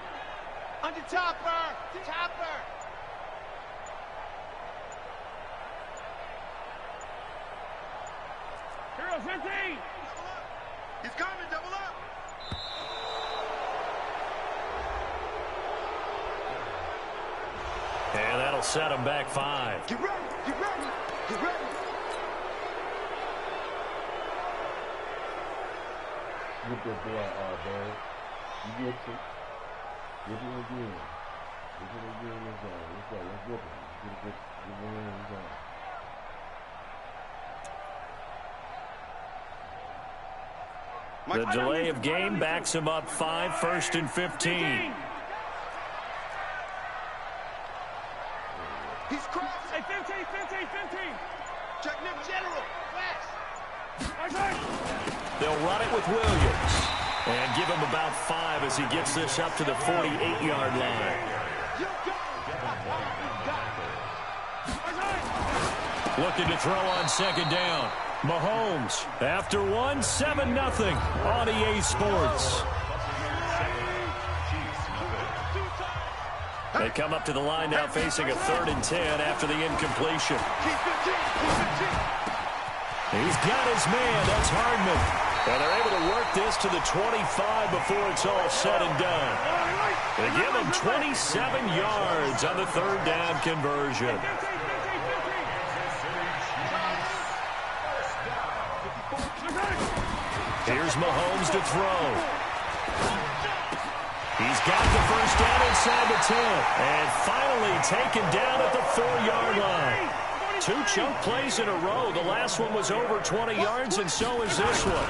Under Topper. Topper. Heroes, 15. He's coming, double up. And that'll set him back 5. Get ready, get ready, get ready. Get that boy, Barry. You get it. Get him again. Get him again. Let's go. Let's go. Let's whip him. Get him in. Let's go. The delay of game backs him up 5, 1st and 15. He's crossed. Hey, 15, 15, 15. Check Nick General. Fast. They'll run it with Williams. And give him about 5 as he gets this up to the 48-yard line. You got it. Looking to throw on second down. Mahomes, after 1, 7-0 on EA Sports. They come up to the line now facing a 3rd and 10 after the incompletion. He's got his man. That's Hardman. And they're able to work this to the 25 before it's all said and done. They give him 27 yards on the 3rd down conversion. Here's Mahomes to throw. He's got the first down inside the 10. And finally taken down at the 4-yard line. 2 chunk plays in a row. The last one was over 20 yards, and so is this one.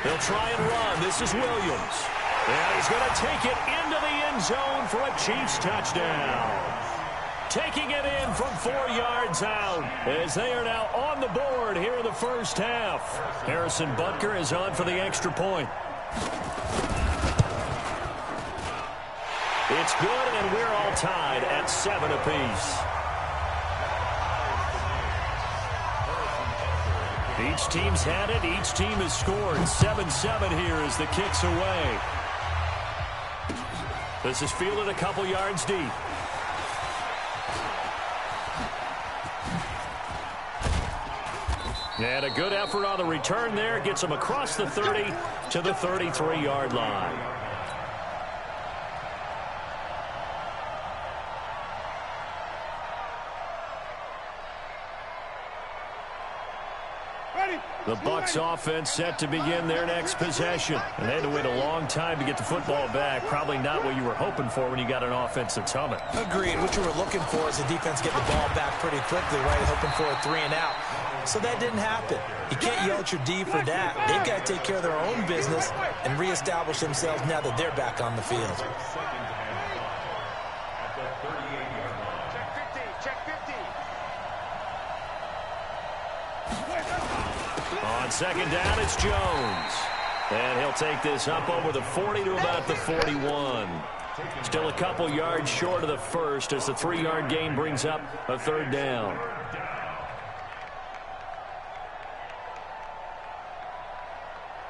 They'll try and run. This is Williams. And he's going to take it into the end zone for a Chiefs touchdown. Taking it in from 4 yards out as they are now on the board here in the first half. Harrison Butker is on for the extra point. It's good, and we're all tied at 7 apiece. Each team's had it. Each team has scored. 7-7 here as the kick's away. This is fielded a couple yards deep. And a good effort on the return there. Gets him across the 30 to the 33-yard line. The Bucs offense set to begin their next possession. And they had to wait a long time to get the football back. Probably not what you were hoping for when you got an offense that's humming. Agreed. What you were looking for is the defense getting the ball back pretty quickly, right? Hoping for a 3 and out. So that didn't happen. You can't yell at your D for that. They've got to take care of their own business and reestablish themselves now that they're back on the field. On second down, it's Jones. And he'll take this up over the 40 to about the 41. Still a couple yards short of the first as the 3-yard gain brings up a 3rd down.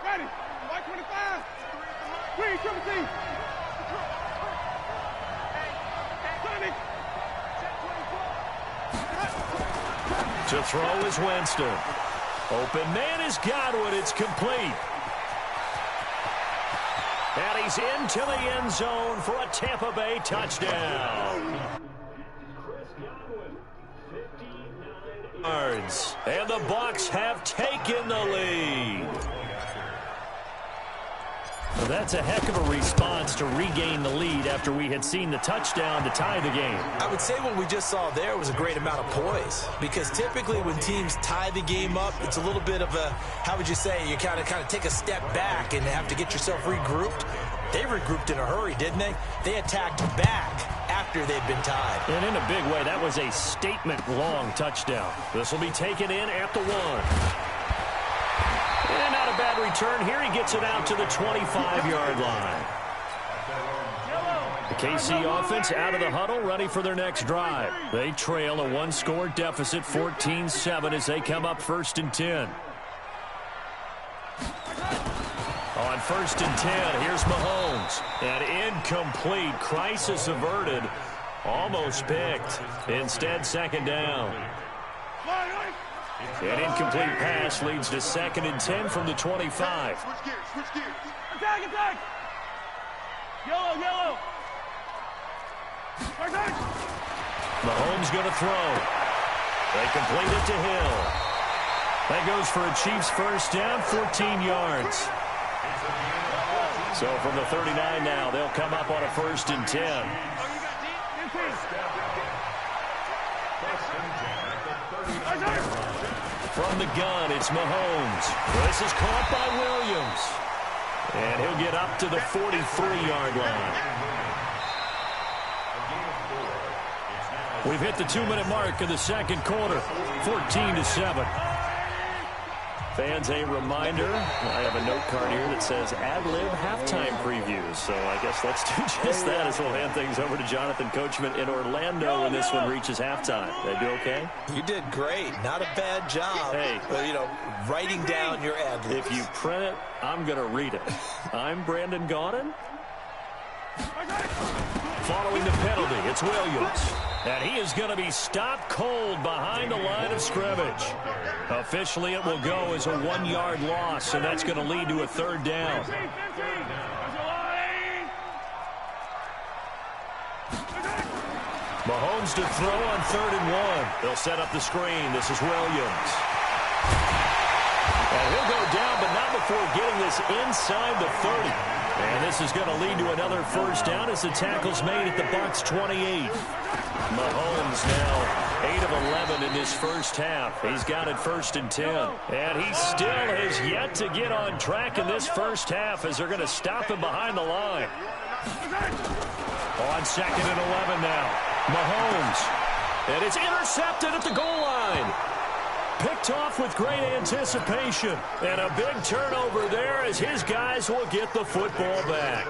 Ready. White 25. Green, triple team. To throw is Winston. Open man is Godwin. It's complete. And he's into the end zone for a Tampa Bay touchdown. Yards. And the Bucs have taken the lead. Well, that's a heck of a response to regain the lead after we had seen the touchdown to tie the game. I would say what we just saw there was a great amount of poise, because typically when teams tie the game up, it's a little bit of a, how would you say, you kind of take a step back and have to get yourself regrouped. They regrouped in a hurry, didn't they? They attacked back after they've been tied. And in a big way, that was a statement-long touchdown. This will be taken in at the 1. And not a bad return here. He gets it out to the 25-yard line. The KC offense out of the huddle, ready for their next drive. They trail a 1-score deficit, 14-7, as they come up 1st and 10. On 1st and 10, here's Mahomes. And incomplete. Crisis averted. Almost picked. Instead, 2nd down. An incomplete pass leads to 2nd and 10 from the 25. Switch gears. Attack! Yellow! Mahomes going to throw. They complete it to Hill. That goes for a Chiefs 1st down, 14 yards. So from the 39 now, they'll come up on a 1st and 10. From the gun, it's Mahomes. This is caught by Williams. And he'll get up to the 43-yard line. We've hit the 2-minute mark of the 2nd quarter, 14-7. Fans, a reminder, I have a note card here that says ad-lib halftime previews. So I guess let's do just that as we'll hand things over to Jonathan Coachman in Orlando when this one reaches halftime. Did I do okay? You did great. Not a bad job. Hey. Well, you know, writing down your ad-libs. If you print it, I'm going to read it. I'm Brandon Gaudin. Following the penalty, it's Williams. And he is going to be stopped cold behind the line of scrimmage. Officially, it will go as a 1-yard loss, and that's going to lead to a 3rd down. Mahomes to throw on 3rd and 1. They'll set up the screen. This is Williams. And he'll go down, but not before getting this inside the 30. And this is going to lead to another 1st down as the tackle's made at the Bucs 28. Mahomes now 8 of 11 in this 1st half. He's got it 1st and 10. And he still has yet to get on track in this 1st half as they're going to stop him behind the line. On 2nd and 11 now. Mahomes. And it's intercepted at the goal line. Picked off with great anticipation. And a big turnover there as his guys will get the football back.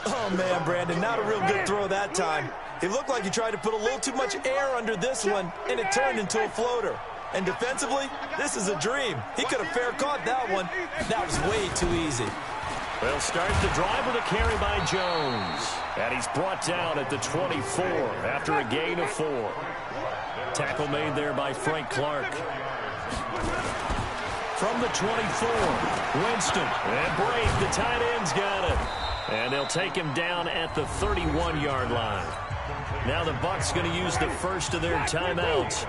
Oh, man, Brandon, not a real good throw that time. It looked like he tried to put a little too much air under this one, and it turned into a floater. And defensively, this is a dream. He could have fair caught that one. That was way too easy. They'll start the drive with a carry by Jones. And he's brought down at the 24 after a gain of 4. Tackle made there by Frank Clark. From the 24, Winston. And Brake, the tight end's got it. And they'll take him down at the 31-yard line. Now the Bucs going to use the first of their timeouts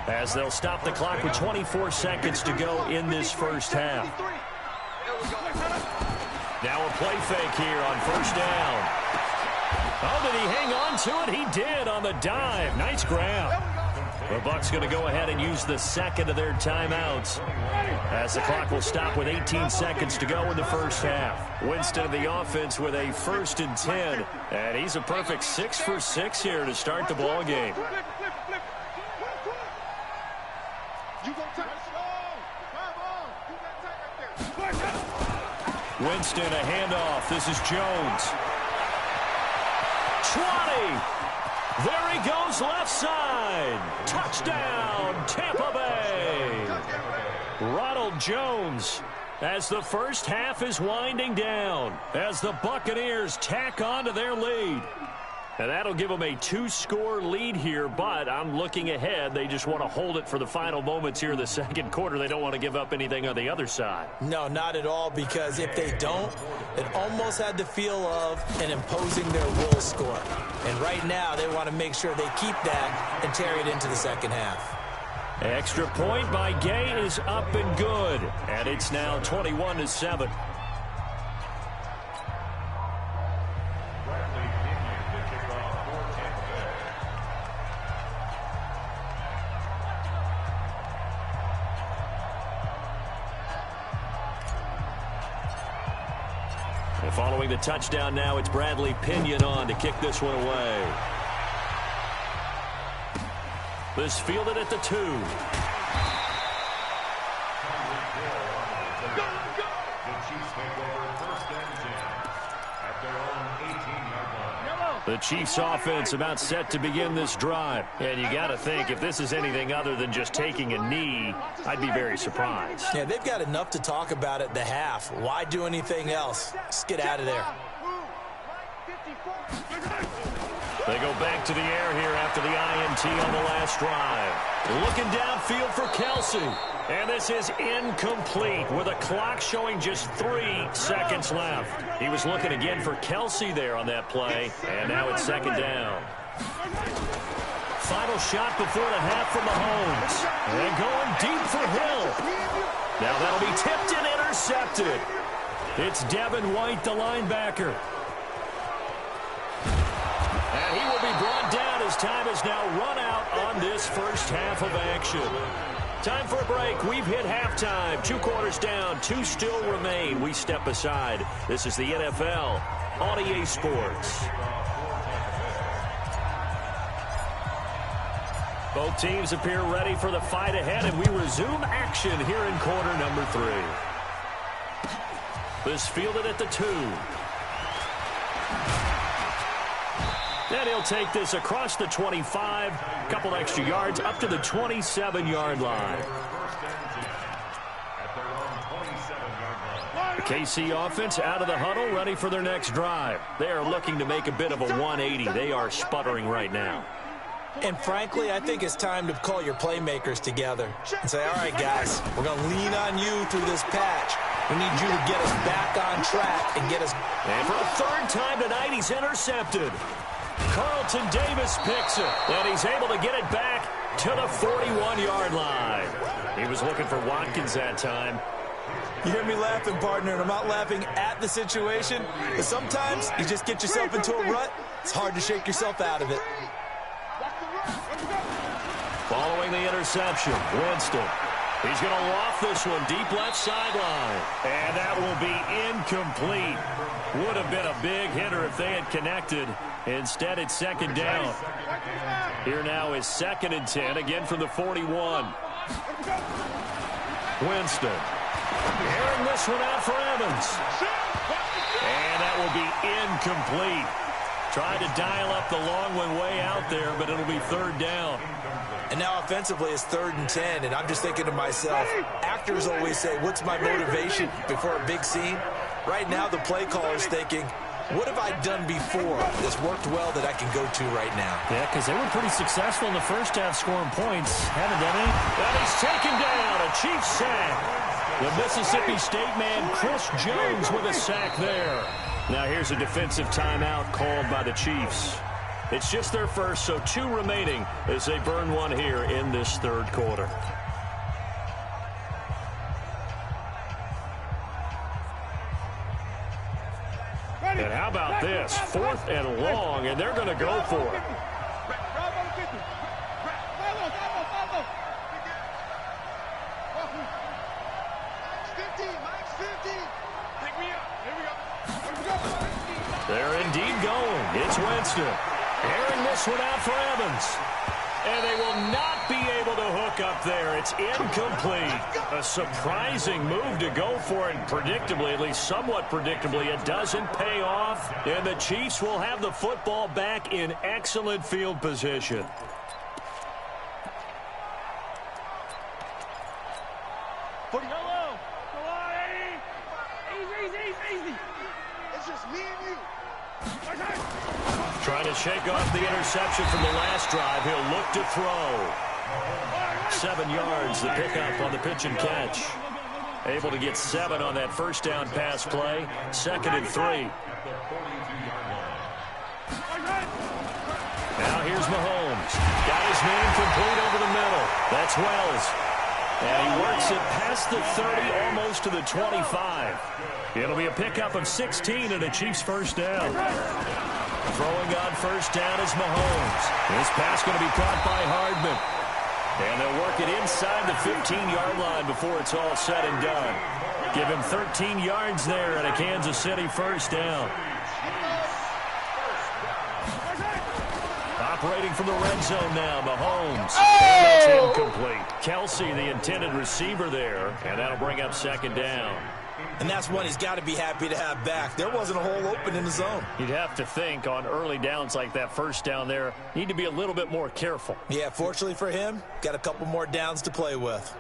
as they'll stop the clock with 24 seconds to go in this 1st half. Now a play fake here on 1st down. Oh, did he hang on to it? He did on the dive. Nice grab. The Bucs going to go ahead and use the 2nd of their timeouts as the clock will stop with 18 seconds to go in the 1st half. Winston of the offense with a 1st and 10, and he's a perfect 6 for 6 here to start the ball game. Winston, a handoff. This is Jones. 20. There he goes left side. Touchdown, Tampa Bay. Ronald Jones as the 1st half is winding down as the Buccaneers tack on to their lead. And that'll give them a 2-score lead here, but I'm looking ahead. They just want to hold it for the final moments here in the 2nd quarter. They don't want to give up anything on the other side. No, not at all, because if they don't, it almost had the feel of an imposing their will score. And right now, they want to make sure they keep that and carry it into the 2nd half. Extra point by Gay is up and good. And it's now 21-7. following the touchdown now, it's Bradley Pinion on to kick this one away. This fielded at the 2. The Chiefs offense about set to begin this drive. And you got to think, if this is anything other than just taking a knee, I'd be very surprised. Yeah, they've got enough to talk about at the half. Why do anything else? Just get out of there. They go back to the air here after the INT on the last drive. Looking downfield for Kelsey. And this is incomplete with a clock showing just 3 seconds left. He was looking again for Kelsey there on that play. And now it's second down. Final shot before the half from Mahomes. And going deep for Hill. Now that'll be tipped and intercepted. It's Devin White, the linebacker. And he will be brought down as time has now run out on this first half of action. Time for a break. We've hit halftime. 2 quarters down. 2 still remain. We step aside. This is the NFL on EA Sports. Both teams appear ready for the fight ahead, and we resume action here in quarter number 3. This fielded at the 2. And he'll take this across the 25, a couple extra yards, up to the 27-yard line. The KC offense out of the huddle, ready for their next drive. They are looking to make a bit of a 180. They are sputtering right now. And frankly, I think it's time to call your playmakers together and say, all right, guys, we're going to lean on you through this patch. We need you to get us back on track and get us. And for a 3rd time tonight, he's intercepted. Carlton Davis picks it, and he's able to get it back to the 41-yard line. He was looking for Watkins that time. You hear me laughing, partner, and I'm not laughing at the situation, but sometimes you just get yourself into a rut. It's hard to shake yourself out of it. Following the interception, Winston. He's going to loft this one deep left sideline. And that will be incomplete. Would have been a big hitter if they had connected. Instead, it's second down. Here now is 2nd and 10, again from the 41. Winston. Airing this one out for Evans. And that will be incomplete. Tried to dial up the long one way out there, but it'll be 3rd down. And now offensively it's 3rd and 10, and I'm just thinking to myself, actors always say, what's my motivation before a big scene? Right now the play caller's thinking, what have I done before that's worked well that I can go to right now? Yeah, because they were pretty successful in the first half scoring points. Haven't done any. And he's taken down, a Chiefs sack. The Mississippi State man, Chris Jones, with a sack there. Now here's a defensive timeout called by the Chiefs. It's just their first, so 2 remaining as they burn one here in this 3rd quarter. And how about this? 4th and long, and they're going to go for it. They're indeed going. It's Winston. Airing this one out for Evans. And they will not be able to hook up there. It's incomplete. A surprising move to go for it. Predictably, at least somewhat predictably, it doesn't pay off. And the Chiefs will have the football back in excellent field position. Trying to shake off the interception from the last drive. He'll look to throw. 7 yards, the pickup on the pitch and catch. Able to get 7 on that first down pass play. 2nd and 3. Now here's Mahomes. Got his man complete over the middle. That's Wells. And he works it past the 30, almost to the 25. It'll be a pickup of 16 and a Chiefs first down. Throwing on first down is Mahomes. This pass going to be caught by Hardman. And they'll work it inside. inside the 15-yard line before it's all said and done. Give him 13 yards there and a Kansas City first down. Operating from the red zone now, Mahomes. And that's incomplete. Kelsey, the intended receiver there, and that'll bring up second down. And that's one he's got to be happy to have back. There wasn't a hole open in the zone. You'd have to think on early downs like that first down there, need to be a little bit more careful. Yeah, fortunately for him, got a couple more downs to play with.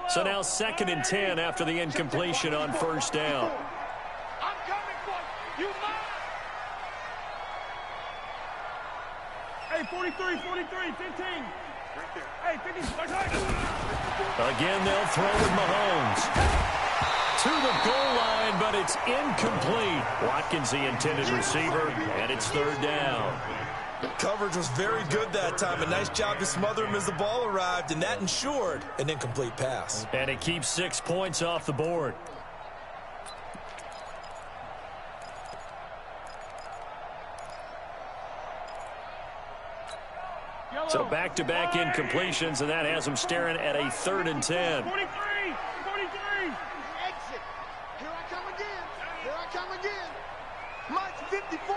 So now 2nd and 10 after the incompletion on first down. I'm coming for you. You mine. Hey, 43, 15. Right there. Hey, 50. Again, they'll throw with Mahomes. To the goal line, but it's incomplete. Watkins, the intended receiver, and it's 3rd down. Coverage was very good that time. A nice job to smother him as the ball arrived, and that ensured an incomplete pass. And it keeps 6 points off the board. So back-to-back incompletions, and that has them staring at a 3rd and 10. 43. Exit. Here I come again. Mike's 54.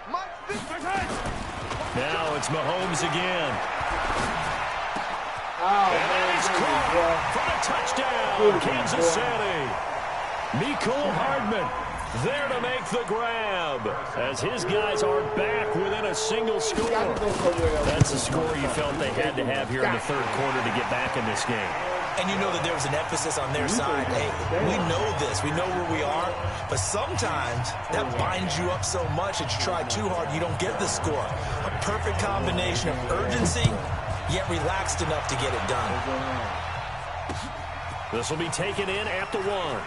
Mike's 54. Now it's Mahomes again. Oh, And that is caught for a touchdown, Kansas City. Mecole Hardman there to make the grab as his guys are back within a single score. That's the score you felt they had to have here in the 3rd quarter to get back in this game. And you know that there was an emphasis on their side. Hey, we know this. We know where we are. But sometimes that binds you up so much that you try too hard, you don't get the score. A perfect combination of urgency, yet relaxed enough to get it done. This will be taken in at the 1.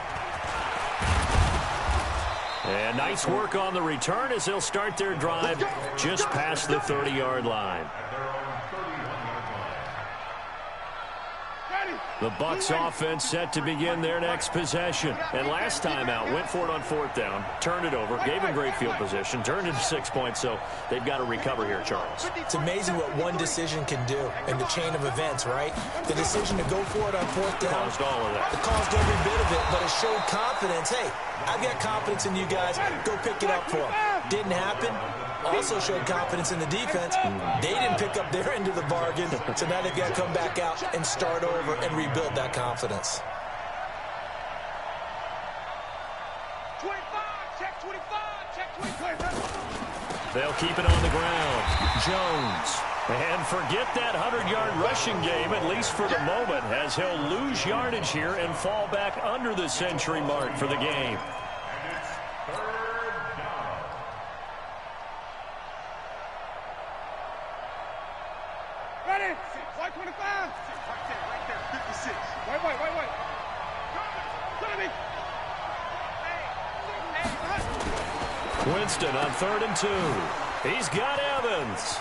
And nice work on the return as they'll start their drive just past the 30-yard line. The Bucs offense set to begin their next possession. And last time out, went for it on 4th down, turned it over, gave him great field position, turned into 6 points, so they've got to recover here, Charles. It's amazing what one decision can do in the chain of events, right? The decision to go for it on 4th down. Caused all of that. It caused every bit of it, but it showed confidence. Hey, I've got confidence in you guys. Go pick it up for them. Didn't happen. Also showed confidence in the defense. They didn't pick up their end of the bargain, so now they've got to come back out and start over and rebuild that confidence. 25, check 25. They'll keep it on the ground. Jones. And forget that 100-yard rushing game, at least for the moment, as he'll lose yardage here and fall back under the century mark for the game. Ready? White 25. Right there. 56. Wait. Tommy. Winston on 3rd and 2. He's got Evans.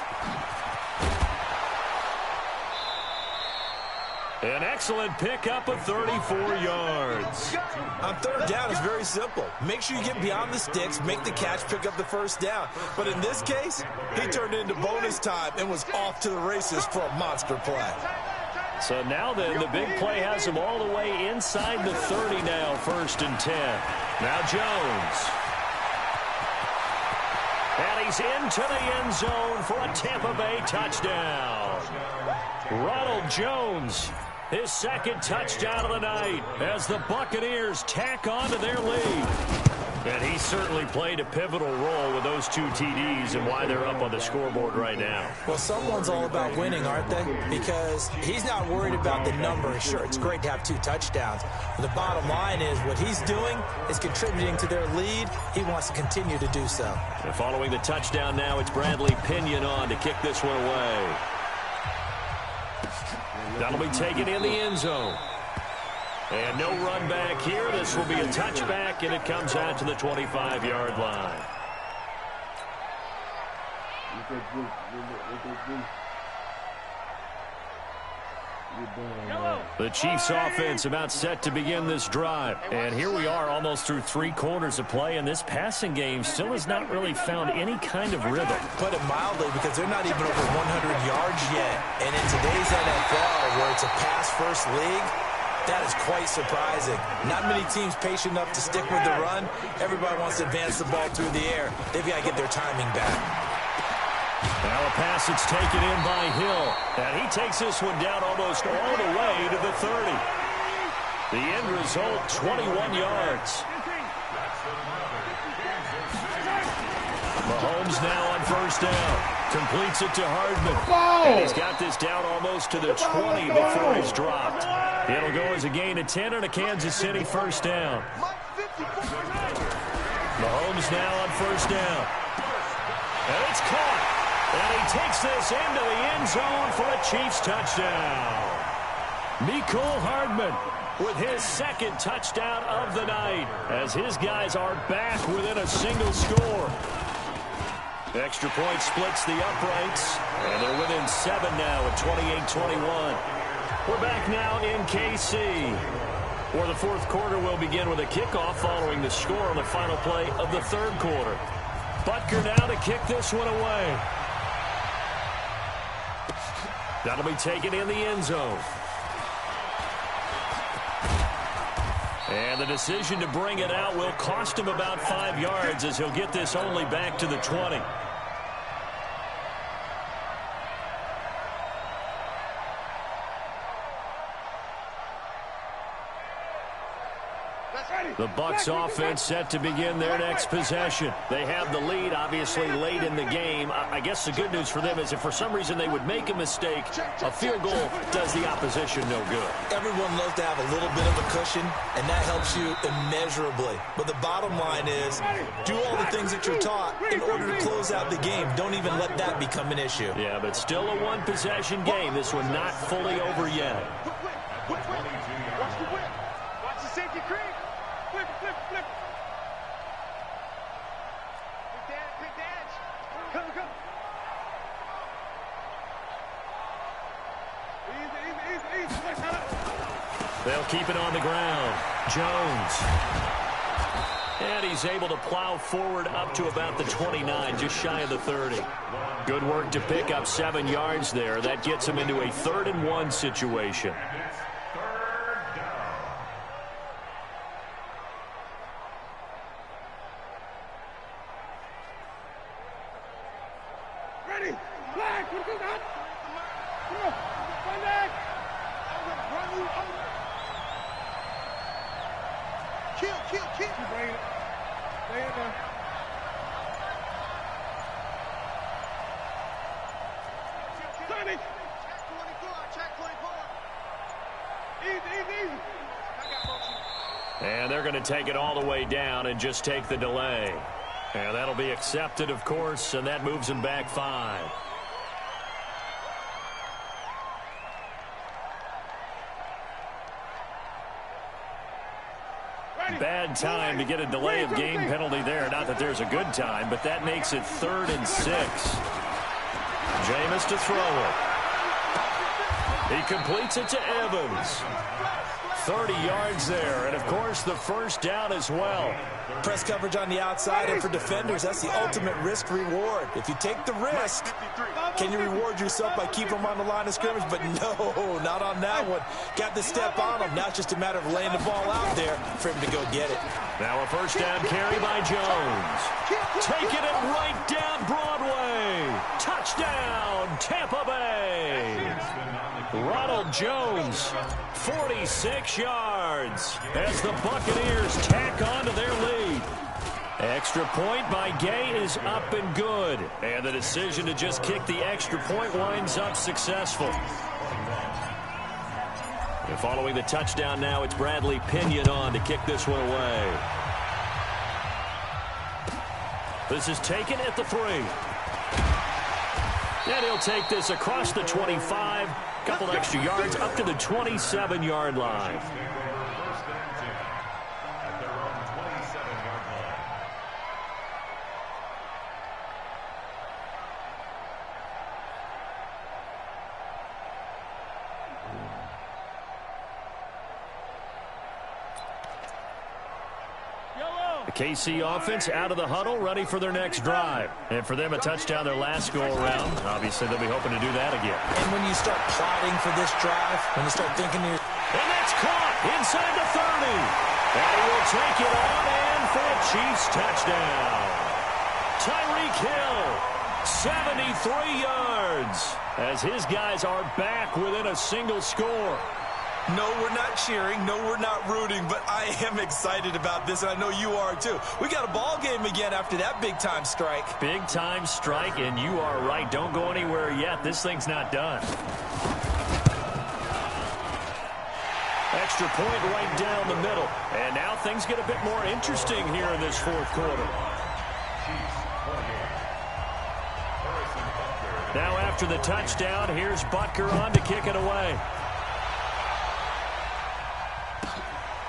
An excellent pickup of 34 yards. On 3rd down, it's very simple. Make sure you get beyond the sticks, make the catch, pick up the first down. But in this case, he turned it into bonus time and was off to the races for a monster play. So now then, the big play has him all the way inside the 30 now, 1st and 10. Now Jones. And he's into the end zone for a Tampa Bay touchdown. Ronald Jones, his 2nd touchdown of the night as the Buccaneers tack on to their lead. And he certainly played a pivotal role with those 2 TDs and why they're up on the scoreboard right now. Well, someone's all about winning, aren't they? Because he's not worried about the number. Sure, it's great to have 2 touchdowns. But the bottom line is what he's doing is contributing to their lead. He wants to continue to do so. And following the touchdown now, it's Bradley Pinion on to kick this one away. That'll be taken in the end zone. And no run back here. This will be a touchback, and it comes out to the 25-yard line. The Chiefs offense about set to begin this drive. And here we are almost through 3 quarters of play, and this passing game still has not really found any kind of rhythm. Put it mildly, because they're not even over 100 yards yet. And in today's NFL, where it's a pass-first league, that is quite surprising. Not many teams patient enough to stick with the run. Everybody wants to advance the ball through the air. They've got to get their timing back. Now a pass that's taken in by Hill. And he takes this one down almost all the way to the 30. The end result, 21 yards. Mahomes now on first down. Completes it to Hardman. And he's got this down almost to the 20 before he's dropped. It'll go as a gain of 10 and a Kansas City first down. Mahomes now on first down. And it's caught. And he takes this into the end zone for a Chiefs touchdown. Mecole Hardman with his second touchdown of the night as his guys are back within a single score. Extra point splits the uprights, and they're within 7 now at 28-21. We're back now in KC, where the fourth quarter will begin with a kickoff following the score on the final play of the third quarter. Butker now to kick this one away. That'll be taken in the end zone. And the decision to bring it out will cost him about 5 yards as he'll get this only back to the 20. The Bucs offense set to begin their next possession. They have the lead, obviously, late in the game. I guess the good news for them is if for some reason they would make a mistake, a field goal does the opposition no good. Everyone loves to have a little bit of a cushion, and that helps you immeasurably. But the bottom line is, do all the things that you're taught in order to close out the game. Don't even let that become an issue. Yeah, but still a one-possession game. This one not fully over yet. Watch the whip. Watch the safety creep. Flip. Big dash. Come. Easy. They'll keep it on the ground. Jones. And he's able to plow forward up to about the 29, just shy of the 30. Good work to pick up 7 yards there. That gets him into a 3rd and 1 situation. Ready. Flag. What is that? Come on. Run back. Run you up. Kill. Bring it. Stay in there. Sonny. Check 24. Easy. And they're going to take it all the way down and just take the delay. And that'll be accepted, of course, and that moves him back 5. Bad time to get a delay of game penalty there. Not that there's a good time, but that makes it 3rd and 6. Jameis to throw it. He completes it to Evans. 30 yards there, and of course the first down as well. Press coverage on the outside, and for defenders, that's the ultimate risk-reward. If you take the risk, can you reward yourself by keeping them on the line of scrimmage? But no, not on that one. Got to step on them. Now it's just a matter of laying the ball out there for him to go get it. Now a first down carry by Jones. Taking it right down Broadway. Touchdown, Tampa Bay. Ronald Jones, 46 yards as the Buccaneers tack on to their lead. Extra point by Gay is up and good. And the decision to just kick the extra point winds up successful. And following the touchdown now, it's Bradley Pinion on to kick this one away. This is taken at the 3. And he'll take this across the 25. Couple extra yards up to the 27-yard line. The KC offense out of the huddle, ready for their next drive. And for them, a touchdown their last go-around. Obviously, they'll be hoping to do that again. And when you start plotting for this drive, when you start thinking... And that's caught inside the 30. And he will take it on in for a Chiefs touchdown. Tyreek Hill, 73 yards, as his guys are back within a single score. No, we're not cheering. No, we're not rooting, but I am excited about this, and I know you are too. We got a ball game again after that big-time strike. Big-time strike, and you are right. Don't go anywhere yet. This thing's not done. Extra point right down the middle. And now things get a bit more interesting here in this fourth quarter. Now after the touchdown, here's Butker on to kick it away.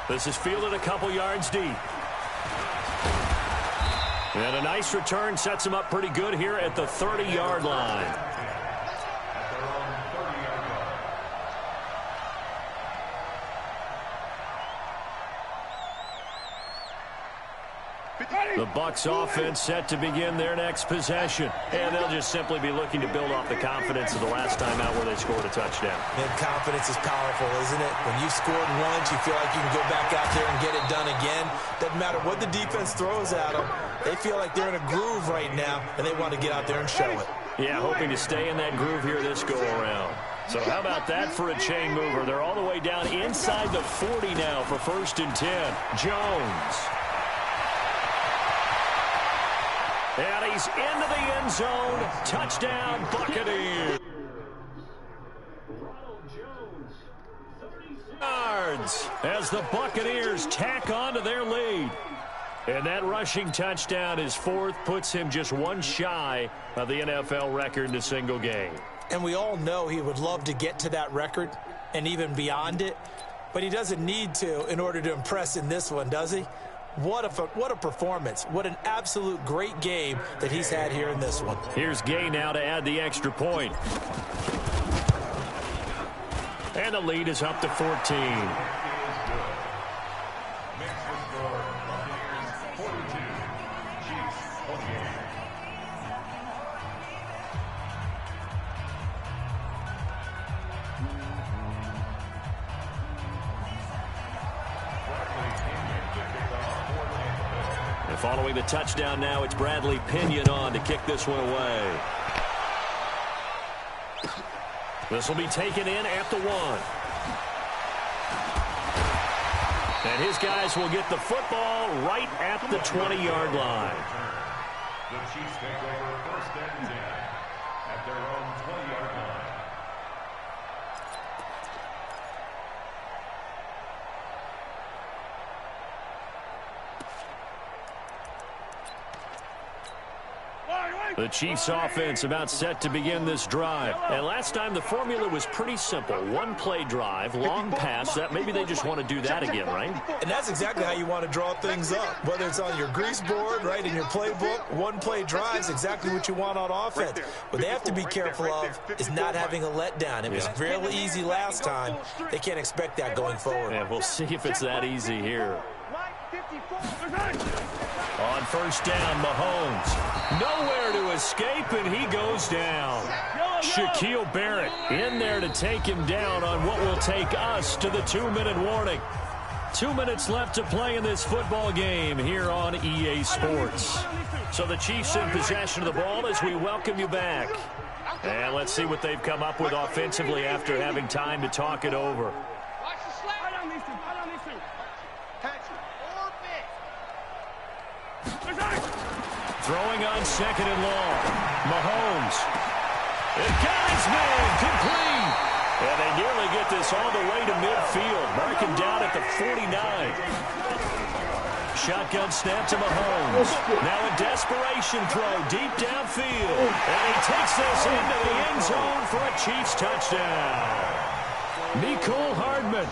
This is fielded a couple yards deep. And a nice return sets him up pretty good here at the 30-yard line. The Bucs offense set to begin their next possession. And they'll just simply be looking to build off the confidence of the last time out where they scored a touchdown. And confidence is powerful, isn't it? When you've scored once, you feel like you can go back out there and get it done again. Doesn't matter what the defense throws at them. They feel like they're in a groove right now, and they want to get out there and show it. Yeah, hoping to stay in that groove here this go-around. So how about that for a chain mover? They're all the way down inside the 40 now for 1st and 10. Jones. And he's into the end zone. Touchdown, Buccaneers. Yards as the Buccaneers tack on to their lead. And that rushing touchdown is 4th, puts him just one shy of the NFL record in a single game. And we all know he would love to get to that record and even beyond it, but he doesn't need to in order to impress in this one, does he? What a performance. What an absolute great game that he's had here in this one. Here's Gay now to add the extra point. And the lead is up to 14. Following the touchdown now, it's Bradley Pinion on to kick this one away. This will be taken in at the 1. And his guys will get the football right at the 20-yard line. The Chiefs take over 1st and 10 at their own 20-yard line. The Chiefs offense about set to begin this drive. And last time the formula was pretty simple. One play drive, long pass. That maybe they just want to do that again, right? And that's exactly how you want to draw things up. Whether it's on your grease board, right, in your playbook, one play drive is exactly what you want on offense. What they have to be careful of is not having a letdown. It was really easy last time. They can't expect that going forward. Yeah, we'll see if it's that easy here. On 1st down, Mahomes. Nowhere to escape, and he goes down. Shaquille Barrett in there to take him down on what will take us to the 2-minute warning. 2 minutes left to play in this football game here on EA Sports. So the Chiefs in possession of the ball as we welcome you back. And let's see what they've come up with offensively after having time to talk it over. Throwing on 2nd and long. Mahomes. It got his man complete. And they nearly get this all the way to midfield. Mark him down at the 49. Shotgun snap to Mahomes. Now a desperation throw deep downfield. And he takes this into the end zone for a Chiefs touchdown. Mecole Hardman,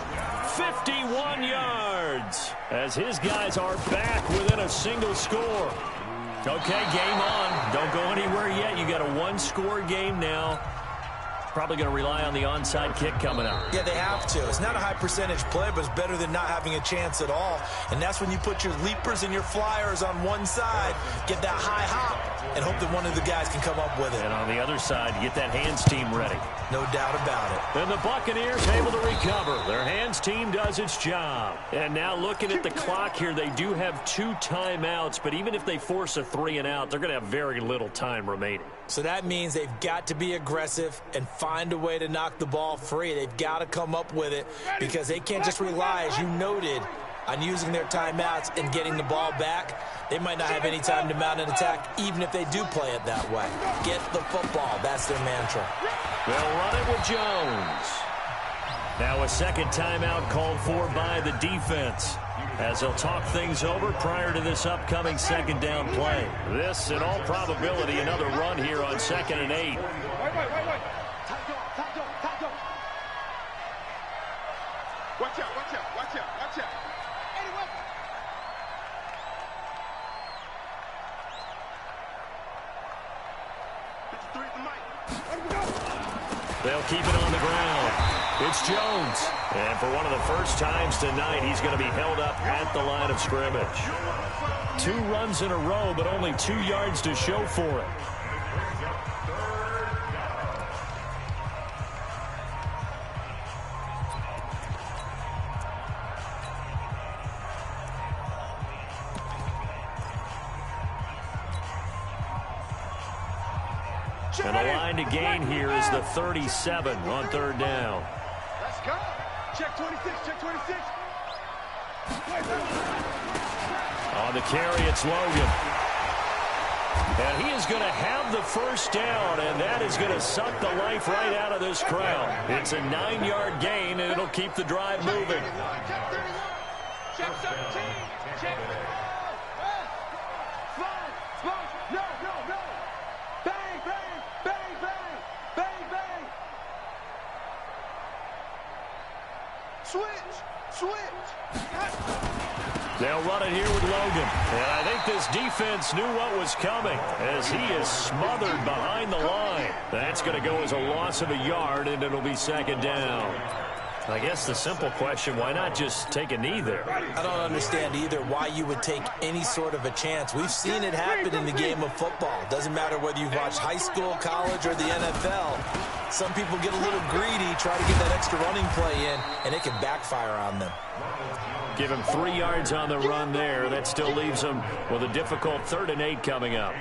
51 yards. As his guys are back within a single score. Okay, game on. Don't go anywhere yet. You got a 1-score game now. Probably going to rely on the onside kick coming up. Yeah, they have to. It's not a high percentage play, but it's better than not having a chance at all. And that's when you put your leapers and your flyers on one side, get that high hop, and hope that one of the guys can come up with it. And on the other side, you get that hands team ready. No doubt about it. And the Buccaneers able to recover. Their hands team does its job. And now looking at the clock here, they do have 2 timeouts, but even if they force a 3 and out, they're going to have very little time remaining. So that means they've got to be aggressive and find a way to knock the ball free. They've got to come up with it because they can't just rely, as you noted, on using their timeouts and getting the ball back. They might not have any time to mount an attack, even if they do play it that way. Get the football. That's their mantra. They'll run it with Jones. Now a second timeout called for by the defense, as they'll talk things over prior to this upcoming second down play. This, in all probability, another run here on 2nd and 8. Wait. Watch out. Anyway. They'll keep it on the ground. It's Jones. And for one of the first times tonight, he's going to be held up at the line of scrimmage. 2 runs in a row, but only 2 yards to show for it. And the line to gain here is the 37 on 3rd down. Let's go. Check 26. On the carry, it's Logan. And he is going to have the first down, and that is going to suck the life right out of this crowd. It's a 9-yard gain, and it'll keep the drive moving. Check 17. Check. Slide. No. Switch. They'll run it here with Logan. And I think this defense knew what was coming, as he is smothered behind the line. That's going to go as a loss of a yard, and it'll be 2nd down. I guess the simple question, why not just take a knee there? I don't understand either why you would take any sort of a chance. We've seen it happen in the game of football. Doesn't matter whether you've watched high school, college, or the NFL. Some people get a little greedy, try to get that extra running play in, and it can backfire on them. Give him 3 yards on the run there. That still leaves him with a difficult 3rd and 8 coming up.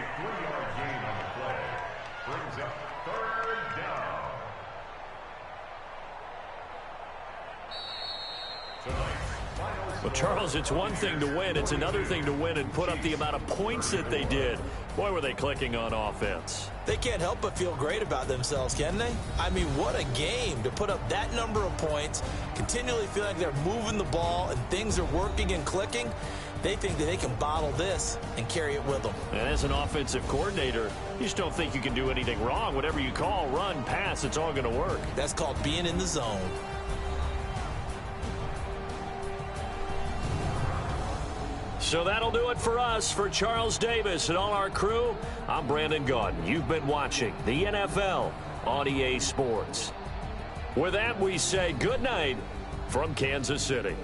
Well, Charles, it's one thing to win. It's another thing to win and put up the amount of points that they did. Boy, were they clicking on offense. They can't help but feel great about themselves, can they? I mean, what a game to put up that number of points, continually feel like they're moving the ball and things are working and clicking. They think that they can bottle this and carry it with them. And as an offensive coordinator, you just don't think you can do anything wrong. Whatever you call, run, pass, it's all going to work. That's called being in the zone. So that'll do it for us. For Charles Davis and all our crew, I'm Brandon Gaudin. You've been watching the NFL on EA Sports. With that, we say good night from Kansas City.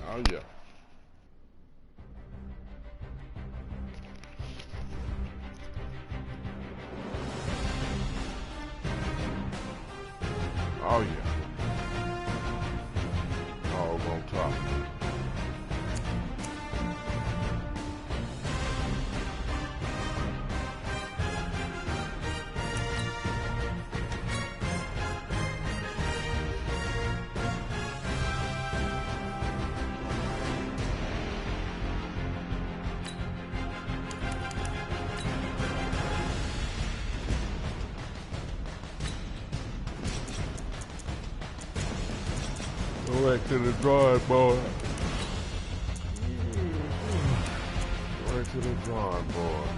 Oh, yeah. Oh, yeah. All on top. Go back to the drawing board. Go back to the drawing board.